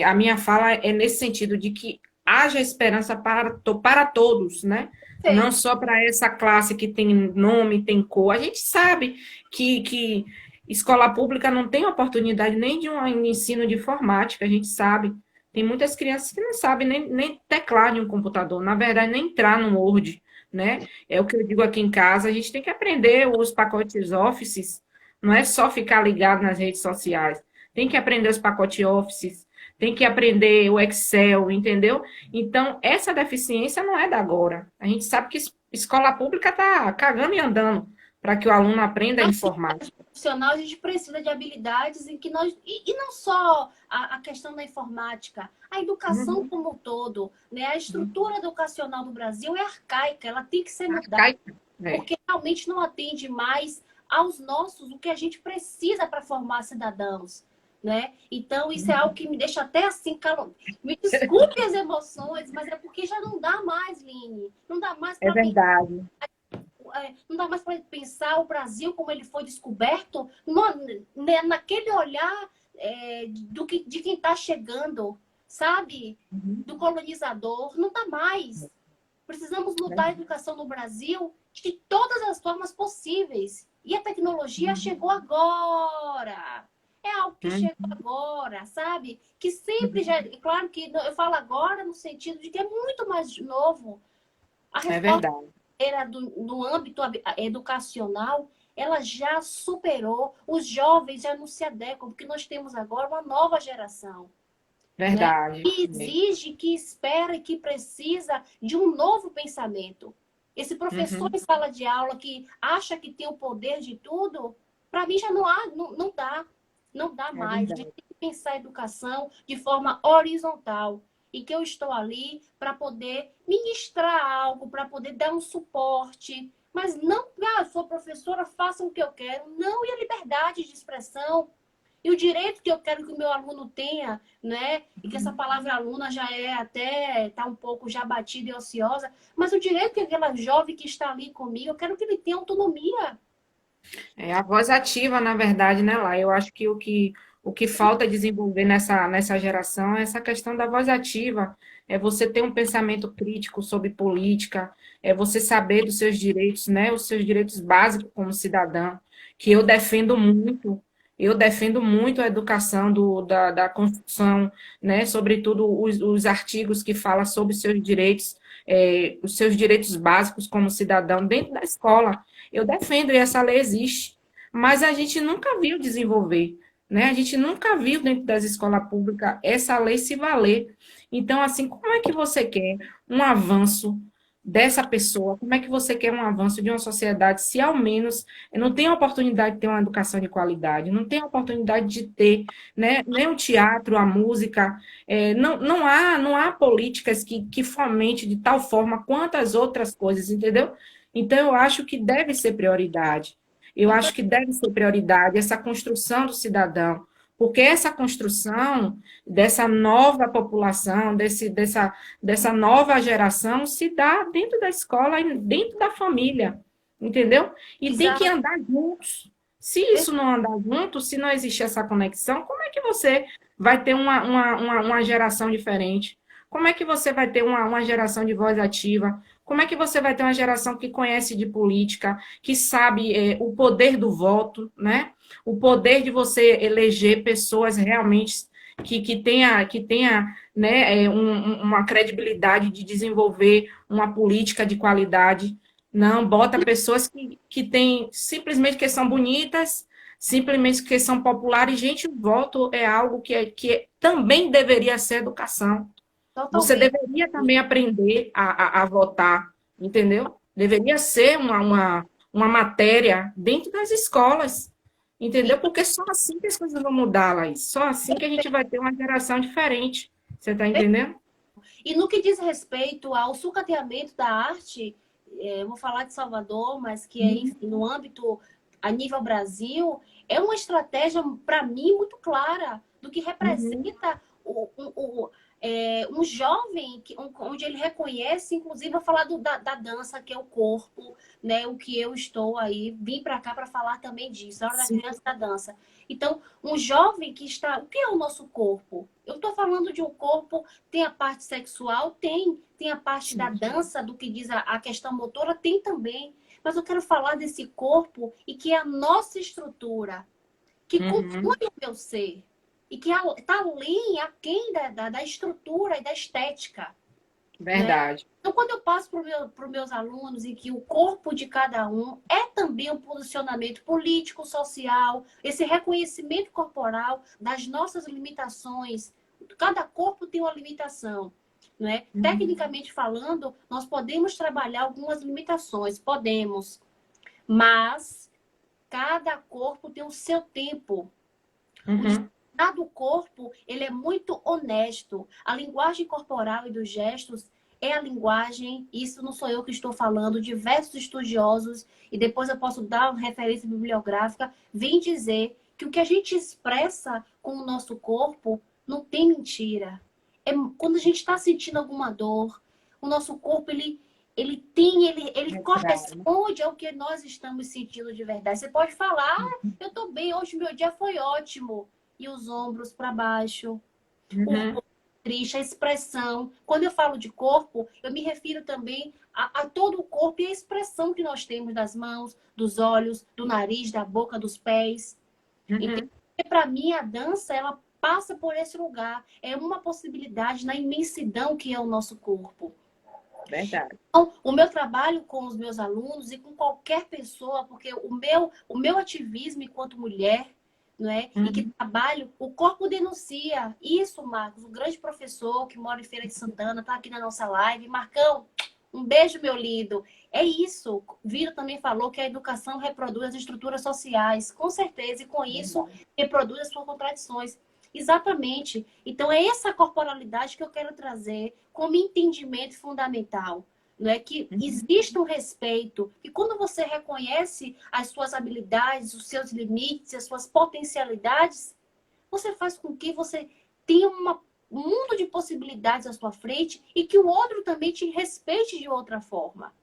A minha fala é nesse sentido de que haja esperança para todos, né? Não Perfeito. só para essa classe que tem nome, tem cor. A gente sabe que escola pública não tem oportunidade nem de um ensino de informática, a gente sabe. Tem muitas crianças que não sabem nem teclar em um computador, na verdade, nem entrar no Word, né? É o que eu digo aqui em casa, a gente tem que aprender os pacotes Office, não é só ficar ligado nas redes sociais. Tem que aprender os pacotes Office, tem que aprender o Excel, entendeu? Então, essa deficiência não é da agora. A gente sabe que escola pública está cagando e andando para que o aluno aprenda a informática. Profissional, a gente precisa de habilidades em que nós. E não só a questão da informática, a educação Uhum. como um todo, né? A estrutura educacional do Brasil é arcaica, ela tem que ser mudada, Arcaica. É, porque realmente não atende mais aos nossos, o que a gente precisa para formar cidadãos. Né? Então, isso é algo que me deixa até assim, me desculpe as emoções, mas é porque já não dá mais, Line. Não dá mais é para verdade. não dá mais para pensar o Brasil como ele foi descoberto naquele olhar de quem está chegando, sabe? Uhum. Do colonizador. Não dá mais. Precisamos mudar a educação no Brasil de todas as formas possíveis. E a tecnologia chegou agora. É algo que chegou Uhum. agora, sabe? Que sempre já. Claro que eu falo agora no sentido de que é muito mais novo. A É reforma verdade. no âmbito educacional, ela já superou, os jovens já não se adequam, porque nós temos agora uma nova geração, né? Verdade. Que exige, que espera e que precisa de um novo pensamento. Esse professor Uhum. em sala de aula que acha que tem o poder de tudo, para mim já não há, não dá. Não dá É mais. A gente verdade. tem que pensar a educação de forma horizontal. E que eu estou ali para poder ministrar algo, para poder dar um suporte. Mas não, sou professora, façam o que eu quero. Não, e a liberdade de expressão. E o direito que eu quero que o meu aluno tenha, né? E que essa palavra aluna já é até, tá um pouco já batida e ociosa, mas o direito que aquela jovem que está ali comigo, eu quero que ele tenha autonomia. É a voz ativa, na verdade, né, lá? Eu acho que o que falta desenvolver nessa geração é essa questão da voz ativa, é você ter um pensamento crítico sobre política, é você saber dos seus direitos, né, os seus direitos básicos como cidadão, que eu defendo muito a educação da Constituição, né, sobretudo os artigos que falam sobre os seus direitos básicos como cidadão dentro da escola. Eu defendo e essa lei existe, mas a gente nunca viu desenvolver, né? A gente nunca viu dentro das escolas públicas essa lei se valer. Então, assim, como é que você quer um avanço dessa pessoa? Como é que você quer um avanço de uma sociedade se ao menos não tem a oportunidade de ter uma educação de qualidade, não tem a oportunidade de ter, né, nem o teatro, a música, não há políticas que fomente de tal forma quantas outras coisas, entendeu? Então, eu acho que deve ser prioridade. Eu acho que deve ser prioridade essa construção do cidadão, porque essa construção dessa nova população, dessa nova geração, se dá dentro da escola e dentro da família, entendeu? E tem que Exato. andar juntos. Se isso não andar junto, se não existir essa conexão, como é que você vai ter uma geração diferente? Como é que você vai ter uma geração de voz ativa? Como é que você vai ter uma geração que conhece de política, que sabe o poder do voto, né? O poder de você eleger pessoas realmente que tenha né, uma credibilidade de desenvolver uma política de qualidade. Não, bota pessoas que têm simplesmente que são bonitas, simplesmente que são populares. Gente, o voto é algo que também deveria ser educação. Você Totalmente. deveria também aprender a votar, entendeu? Deveria ser uma matéria dentro das escolas, entendeu? Porque só assim que as coisas vão mudar, Laís. Só assim que a gente vai ter uma geração diferente. Você está entendendo? E no que diz respeito ao sucateamento da arte, eu vou falar de Salvador, mas que é, enfim, no âmbito a nível Brasil, é uma estratégia, para mim, muito clara do que Uhum. representa um jovem onde ele reconhece, inclusive, eu vou falar da dança, que é o corpo, né? O que eu estou aí, vim para cá para falar também disso, na hora da Sim. criança e da dança. Então, um jovem que está. O que é o nosso corpo? Eu estou falando de um corpo, tem a parte sexual, tem a parte da Sim. dança, do que diz a questão motora, tem também. Mas eu quero falar desse corpo e que é a nossa estrutura, que compõe Uhum. o meu ser e que está além, aquém da estrutura e da estética, né? Verdade. Então, quando eu passo para os meus alunos e que o corpo de cada um é também um posicionamento político, social, esse reconhecimento corporal das nossas limitações, cada corpo tem uma limitação. Né? Uhum. Tecnicamente falando, nós podemos trabalhar algumas limitações, podemos, mas cada corpo tem o seu tempo. O Uhum. do corpo, ele é muito honesto. A linguagem corporal e dos gestos é a linguagem, isso não sou eu que estou falando, diversos estudiosos, e depois eu posso dar uma referência bibliográfica, vem dizer que o que a gente expressa com o nosso corpo não tem mentira. É quando a gente está sentindo alguma dor, o nosso corpo, ele Verdade. corresponde ao que nós estamos sentindo de verdade. Você pode falar, eu estou bem, hoje meu dia foi ótimo e os ombros para baixo, o Uhum. rosto triste, a expressão. Quando eu falo de corpo, eu me refiro também a todo o corpo e a expressão que nós temos das mãos, dos olhos, do nariz, da boca, dos pés. Então, Uhum. para mim, a dança, ela passa por esse lugar. É uma possibilidade na imensidão que é o nosso corpo. Verdade. Então, o meu trabalho com os meus alunos e com qualquer pessoa, porque o meu ativismo enquanto mulher, não é? E que Uhum. trabalho, o corpo denuncia. Isso, Marcos, o grande professor que mora em Feira de Santana, está aqui na nossa live. Marcão, um beijo, meu lindo. É isso. Viro também falou que a educação reproduz as estruturas sociais, com certeza, e com isso Verdade. reproduz as suas contradições. Exatamente. Então, é essa corporalidade que eu quero trazer como entendimento fundamental. Não é que Uhum. existe um respeito e quando você reconhece as suas habilidades, os seus limites, as suas potencialidades, você faz com que você tenha um mundo de possibilidades à sua frente e que o outro também te respeite de outra forma.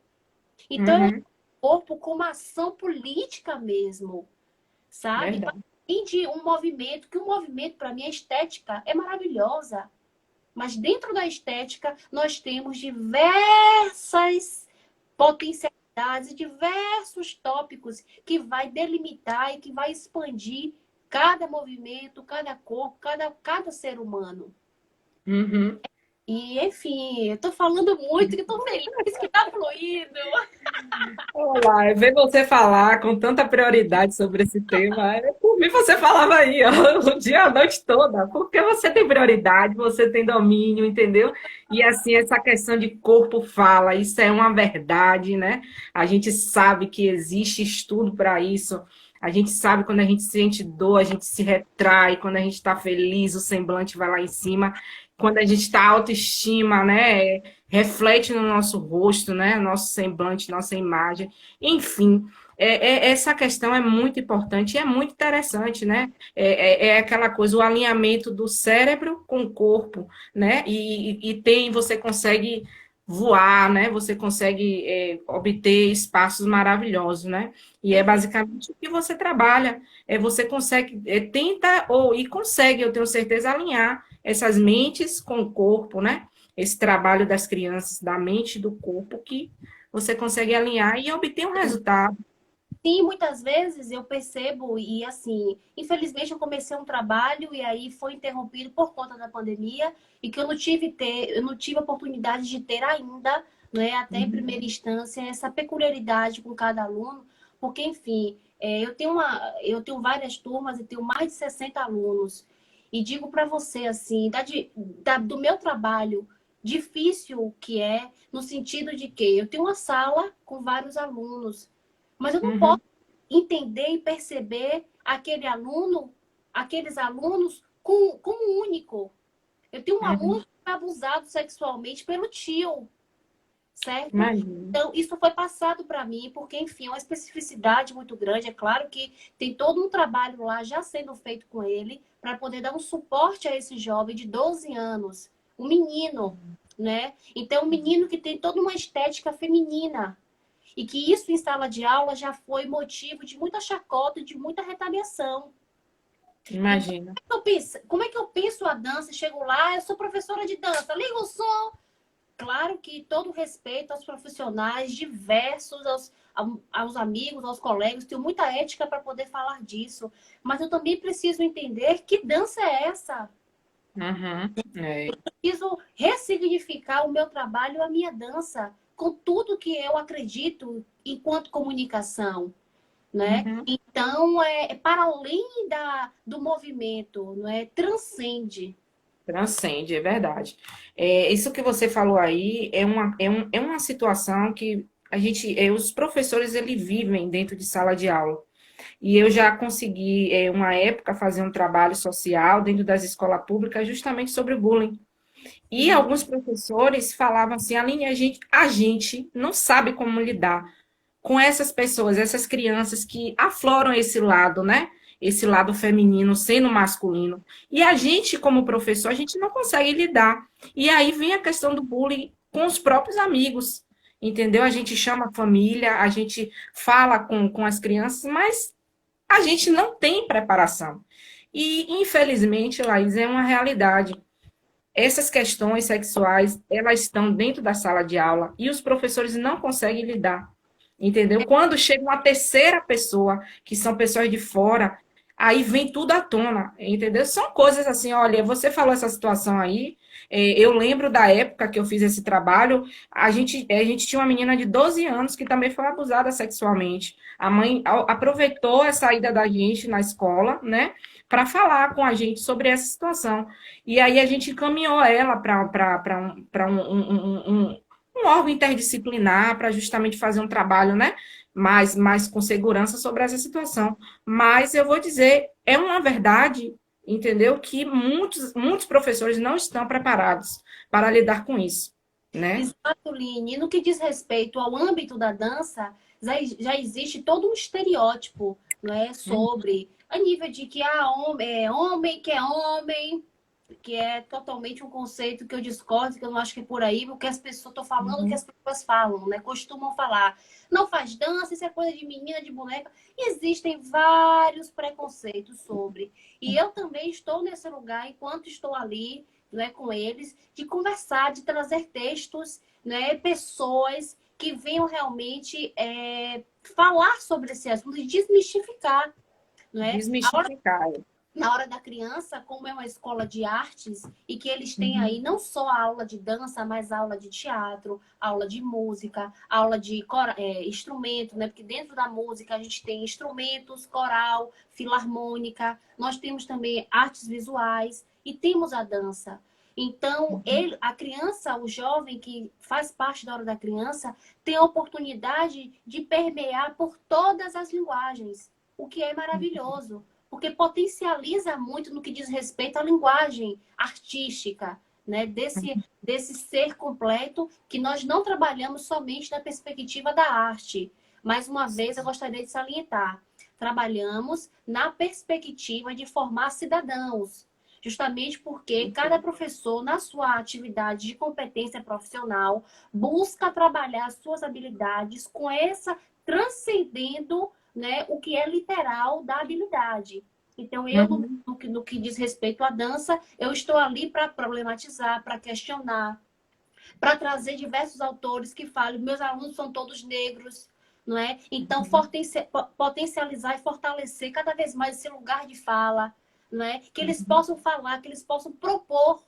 Então, é o Uhum. corpo como ação política mesmo, sabe? Verdade. E de um movimento, que o movimento, para mim, a estética é maravilhosa. Mas dentro da estética, nós temos diversas potencialidades e diversos tópicos que vai delimitar e que vai expandir cada movimento, cada corpo, cada ser humano. Uhum. E, enfim, eu tô falando muito, que tô feliz que tá fluindo. Olá, ver você falar com tanta prioridade sobre esse tema, por mim você falava aí, ó, o dia, a noite toda, porque você tem prioridade, você tem domínio, entendeu? E assim, essa questão de corpo fala, isso é uma verdade, né? A gente sabe que existe estudo para isso, a gente sabe quando a gente sente dor, a gente se retrai, quando a gente está feliz, o semblante vai lá em cima, quando a gente está autoestima, né? Reflete no nosso rosto, né? Nosso semblante, nossa imagem. Enfim, essa questão é muito importante e é muito interessante, né? É aquela coisa, o alinhamento do cérebro com o corpo, né? Você consegue voar, né? Você consegue obter espaços maravilhosos, né? E é basicamente o que você trabalha. Você consegue, tenta e consegue, eu tenho certeza, alinhar essas mentes com o corpo, né? Esse trabalho das crianças, da mente e do corpo, que você consegue alinhar e obter um resultado. Sim, muitas vezes eu percebo, e assim, infelizmente eu comecei um trabalho e aí foi interrompido por conta da pandemia e que eu não tive a oportunidade de ter ainda, né, até em Uhum, primeira instância, essa peculiaridade com cada aluno, porque, enfim, eu tenho várias turmas e tenho mais de 60 alunos. E digo para você, assim, do meu trabalho, difícil que é, no sentido de que eu tenho uma sala com vários alunos. Mas eu não posso uhum, entender e perceber aquele aluno, aqueles alunos como único. Eu tenho um aluno uhum. que foi abusado sexualmente pelo tio, certo? Imagina. Então, isso foi passado para mim, porque, enfim, é uma especificidade muito grande. É claro que tem todo um trabalho lá já sendo feito com ele para poder dar um suporte a esse jovem de 12 anos, um menino, né? Então, um menino que tem toda uma estética feminina, e que isso em sala de aula já foi motivo de muita chacota e de muita retaliação. Então, Imagina. como é que eu penso a dança? Chego lá, eu sou professora de dança, liga o som. Claro que todo respeito aos profissionais diversos, aos amigos, aos colegas, tenho muita ética para poder falar disso. Mas eu também preciso entender que dança é essa. Uhum. Preciso ressignificar o meu trabalho, a minha dança, com tudo que eu acredito enquanto comunicação. Né? Uhum. Então, é para além do movimento, não é? Transcende. Transcende, é verdade. Isso que você falou aí é uma situação que os professores, eles vivem dentro de sala de aula. E eu já consegui, uma época, fazer um trabalho social dentro das escolas públicas justamente sobre o bullying. E Uhum. alguns professores falavam assim, Aline, a gente não sabe como lidar com essas pessoas, essas crianças que afloram esse lado, né? Esse lado feminino sendo masculino. E a gente, como professor, a gente não consegue lidar. E aí vem a questão do bullying com os próprios amigos, entendeu? A gente chama a família, a gente fala com as crianças, mas a gente não tem preparação. E, infelizmente, Laís, é uma realidade. Essas questões sexuais, elas estão dentro da sala de aula e os professores não conseguem lidar, entendeu? Quando chega uma terceira pessoa, que são pessoas de fora, aí vem tudo à tona, entendeu? São coisas assim, olha, você falou essa situação aí, eu lembro da época que eu fiz esse trabalho, a gente tinha uma menina de 12 anos que também foi abusada sexualmente. A mãe aproveitou a saída da gente na escola, né, para falar com a gente sobre essa situação. E aí a gente encaminhou ela para um órgão interdisciplinar para justamente fazer um trabalho, né, mais com segurança sobre essa situação. Mas eu vou dizer, é uma verdade, entendeu, que muitos professores não estão preparados para lidar com isso, né? Exato, Line. No que diz respeito ao âmbito da dança, já existe todo um estereótipo, não é? Sobre a nível de que homem que é homem, que é totalmente um conceito que eu discordo, que eu não acho que é por aí, porque as pessoas estão falando o que Uhum. as pessoas falam, né? Costumam falar. Não faz dança, isso é coisa de menina, de boneca. E existem vários preconceitos sobre. E eu também estou nesse lugar, enquanto estou ali, né, com eles, de conversar, de trazer textos, né, pessoas que venham realmente falar sobre esse assunto e desmistificar, né? Desmistificar. Na hora da criança, como é uma escola de artes e que eles têm aí Uhum. não só a aula de dança, mas aula de teatro, aula de música, aula de instrumento, né? Porque dentro da música a gente tem instrumentos, coral, filarmônica, nós temos também artes visuais e temos a dança. Então, a criança, o jovem que faz parte da hora da criança, tem a oportunidade de permear por todas as linguagens, o que é maravilhoso porque potencializa muito no que diz respeito à linguagem artística, né? Desse ser completo que nós não trabalhamos somente da perspectiva da arte. Mais uma vez, eu gostaria de salientar, trabalhamos na perspectiva de formar cidadãos, justamente porque cada professor, na sua atividade de competência profissional, busca trabalhar as suas habilidades com essa transcendendo, né, o que é literal da habilidade. Então, eu, Uhum. no que diz respeito à dança, eu estou ali para problematizar, para questionar, para trazer diversos autores que falem, meus alunos são todos negros, não é? Então, potencializar e fortalecer cada vez mais esse lugar de fala, não é? Que eles possam falar, que eles possam propor,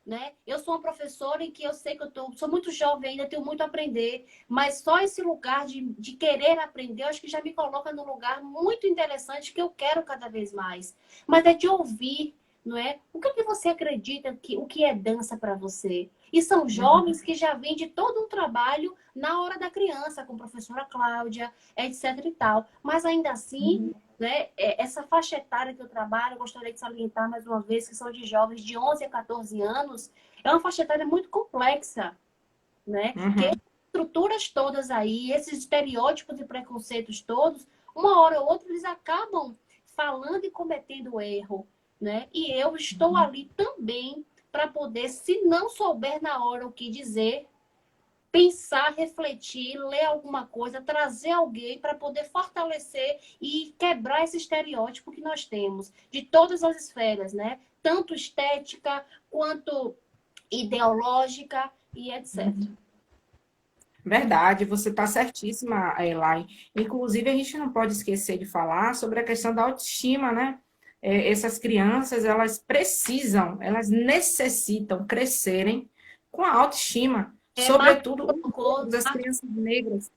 né? Eu sou uma professora em que eu sei que sou muito jovem ainda, tenho muito a aprender, mas só esse lugar de querer aprender, eu acho que já me coloca num lugar muito interessante que eu quero cada vez mais. Mas é de ouvir, não é? O que você acredita que o que é dança para você? E são jovens que já vêm de todo um trabalho na hora da criança, com a professora Cláudia, etc e tal. Mas ainda assim, Uhum. né, essa faixa etária que eu trabalho, eu gostaria de salientar mais uma vez que são de jovens de 11 a 14 anos, é uma faixa etária muito complexa, né? Que Uhum. essas estruturas todas aí, esses estereótipos e preconceitos todos, uma hora ou outra eles acabam falando e cometendo erro, né? E eu estou ali também para poder, se não souber na hora o que dizer, pensar, refletir, ler alguma coisa, trazer alguém para poder fortalecer e quebrar esse estereótipo que nós temos de todas as esferas, né? Tanto estética quanto ideológica e etc. Verdade, você está certíssima, Elaine. Inclusive, a gente não pode esquecer de falar sobre a questão da autoestima, né? Essas crianças, elas precisam, elas necessitam crescerem com a autoestima, Marcos sobretudo colocou, as crianças negras.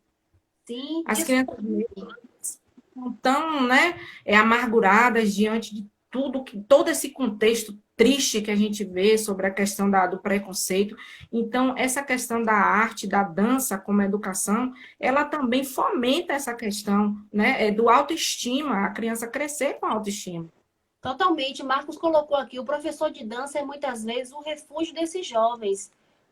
sim, As isso crianças negras não tão, né, amarguradas diante de tudo que todo esse contexto triste que a gente vê sobre a questão do preconceito. Então, essa questão da arte, da dança como educação, ela também fomenta essa questão, né, do autoestima, a criança crescer com autoestima. totalmente. Marcos colocou aqui, o professor de dança é muitas vezes o refúgio desses jovens.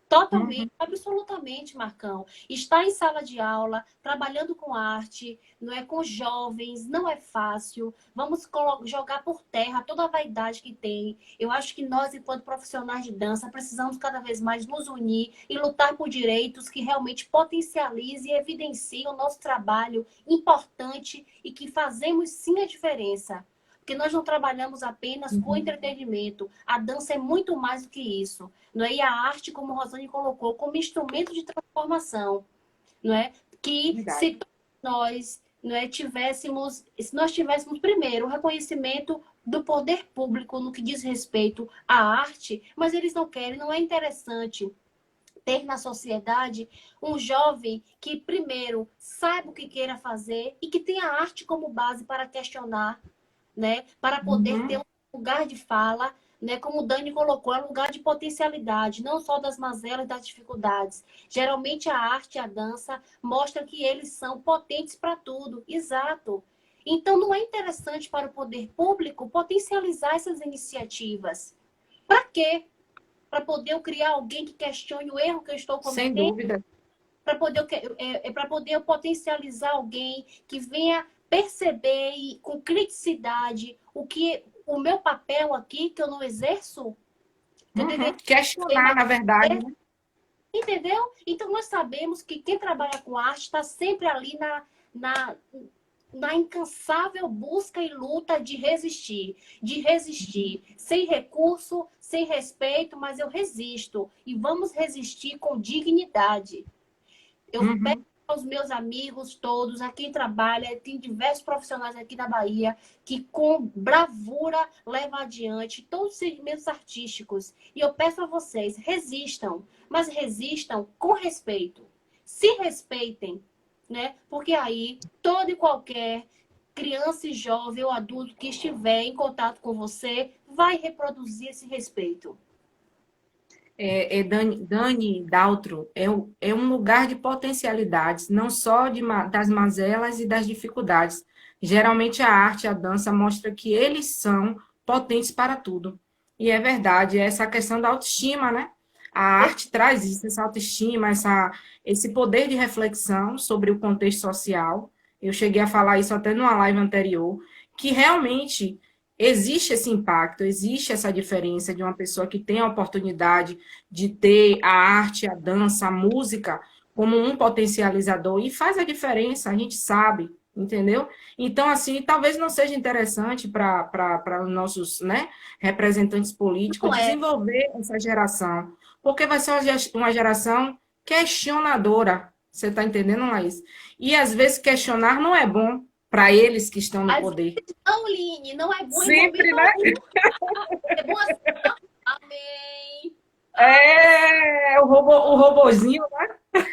Totalmente, Uhum. absolutamente, Marcão. Está em sala de aula, trabalhando com arte, não é com jovens, não é fácil. Vamos jogar por terra toda a vaidade que tem. Eu acho que nós, enquanto profissionais de dança, precisamos cada vez mais nos unir e lutar por direitos que realmente potencializem e evidenciem o nosso trabalho importante e que fazemos sim a diferença. Porque nós não trabalhamos apenas com entretenimento. A dança é muito mais do que isso. Não é? E a arte, como a Rosane colocou, como instrumento de transformação. Não é? Que Verdade. se nós não é, se nós tivéssemos primeiro o reconhecimento do poder público no que diz respeito à arte, mas eles não querem, não é interessante ter na sociedade um jovem que primeiro saiba o que queira fazer e que tenha a arte como base para questionar, né? Para poder ter Uhum. um lugar de fala, né? Como o Dani colocou, é um lugar de potencialidade, não só das mazelas e das dificuldades. Geralmente a arte e a dança mostram que eles são potentes para tudo. Exato. Então não é interessante para o poder público potencializar essas iniciativas. Para quê? Para poder eu criar alguém que questione o erro que eu estou Sem cometendo? dúvida. Para poder, para poder potencializar alguém que venha perceber e, com criticidade o meu papel aqui, que eu não exerço, que eu deveria ter, Questionar, mas na verdade, né? entendeu? Então, nós sabemos que quem trabalha com arte está sempre ali na, na incansável busca e luta de resistir, sem recurso, sem respeito, mas eu resisto. E vamos resistir com dignidade. Eu peço Uhum. aos meus amigos todos, a quem trabalha, tem diversos profissionais aqui na Bahia, que com bravura levam adiante todos os segmentos artísticos. E eu peço a vocês, resistam, mas resistam com respeito. Se respeitem, né? Porque aí todo e qualquer criança e jovem ou adulto que estiver em contato com você vai reproduzir esse respeito. Dani Daltro, é um lugar de potencialidades, não só das mazelas e das dificuldades. Geralmente a arte, a dança mostra que eles são potentes para tudo. E é verdade, é essa questão da autoestima, né? A arte traz isso, essa autoestima, esse poder de reflexão sobre o contexto social. Eu cheguei a falar isso até numa live anterior, que realmente existe esse impacto, existe essa diferença de uma pessoa que tem a oportunidade de ter a arte, a dança, a música como um potencializador e faz a diferença, a gente sabe, entendeu? Então, assim, talvez não seja interessante para os nossos, né, representantes políticos Não é. desenvolver essa geração, porque vai ser uma geração questionadora. Você está entendendo, Laís? E às vezes questionar não é bom para eles que estão no Às poder. vezes não, Line, não é bom em Sempre, momento né? algum. É bom assim, não? Amém. É o robozinho, né?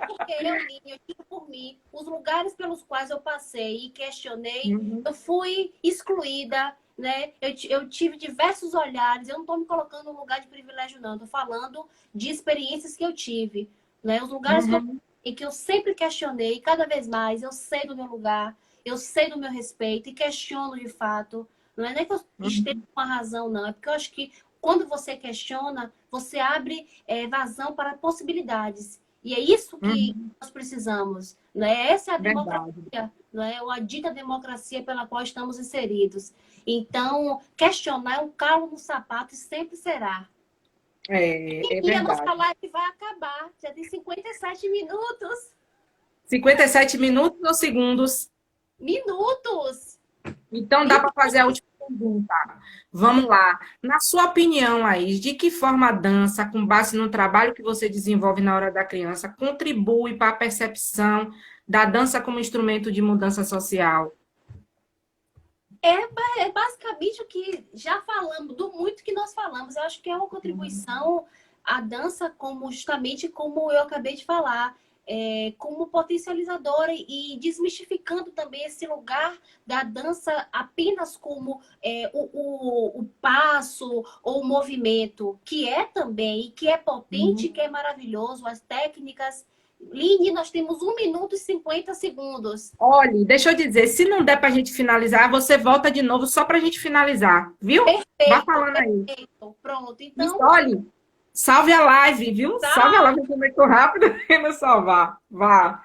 Porque eu, Line, eu digo por mim, os lugares pelos quais eu passei e questionei, Uhum, eu fui excluída, né? Eu tive diversos olhares, eu não estou me colocando num lugar de privilégio, não. Estou falando de experiências que eu tive, né? Os lugares que eu, uhum, em que eu sempre questionei, cada vez mais, eu sei do meu lugar, eu sei do meu respeito e questiono de fato. Não é nem que eu esteja uhum, com a razão, não. É porque eu acho que quando você questiona, você abre vazão para possibilidades. E é isso que uhum. nós precisamos, né? Essa é a Verdade. democracia, né? A dita democracia pela qual estamos inseridos. Então, questionar é um calo no sapato e sempre será. É E a nossa verdade. live vai acabar. Já tem 57 minutos. 57 minutos ou segundos? Minutos! Então dá para fazer a última pergunta. Vamos lá. Na sua opinião, aí, de que forma a dança, com base no trabalho que você desenvolve na hora da criança, contribui para a percepção da dança como instrumento de mudança social? É basicamente o que já falamos, do muito que nós falamos. Eu acho que é uma contribuição à dança, como justamente como eu acabei de falar, como potencializadora e desmistificando também esse lugar da dança apenas como o passo ou o movimento, que é também, que é potente, que é maravilhoso, as técnicas. Line, nós temos 1 minuto e 50 segundos. Olhe, deixa eu dizer, se não der para a gente finalizar, você volta de novo só para a gente finalizar, viu? Vá Perfeito, falando aí. perfeito. Pronto. Isso, Então, olhe, salve a live, viu? Salve a tá. live, eu também tô rápido e não salvar. Vá.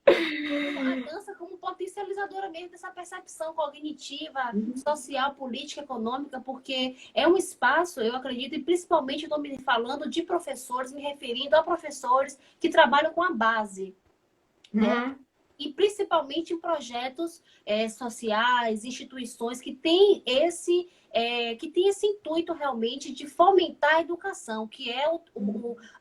A dança como potencializadora mesmo dessa percepção cognitiva, social, política, econômica, porque é um espaço, eu acredito, e principalmente estou me falando de professores, me referindo a professores que trabalham com a base, né? Uhum, E principalmente em projetos sociais, instituições que tem esse intuito realmente de fomentar a educação, que é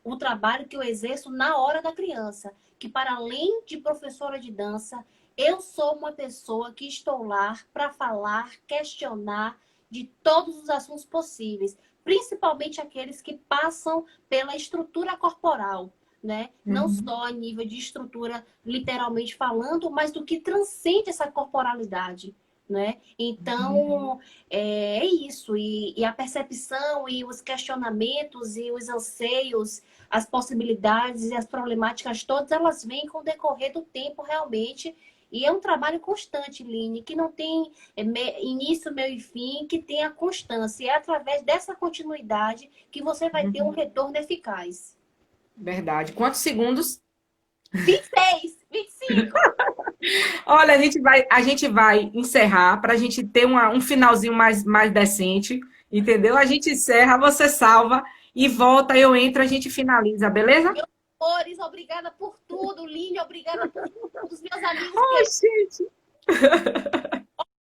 o trabalho que eu exerço na hora da criança, que para além de professora de dança, eu sou uma pessoa que estou lá para falar, questionar de todos os assuntos possíveis, principalmente aqueles que passam pela estrutura corporal, né? Não uhum, só a nível de estrutura, literalmente falando, mas do que transcende essa corporalidade, né? Então, é isso. E a percepção e os questionamentos e os anseios, as possibilidades e as problemáticas todas, elas vêm com o decorrer do tempo realmente. E é um trabalho constante, Line, que não tem início, meio e fim, que tem a constância. E é através dessa continuidade que você vai ter um uhum. retorno eficaz. Verdade. Quantos segundos? 26, 25. Olha, a gente vai encerrar para a gente ter um finalzinho mais decente, entendeu? A gente encerra, você salva e volta, eu entro, a gente finaliza, beleza? Meus amores, obrigada por tudo. Línia, obrigada por tudo. Os meus amigos Ai, que gente.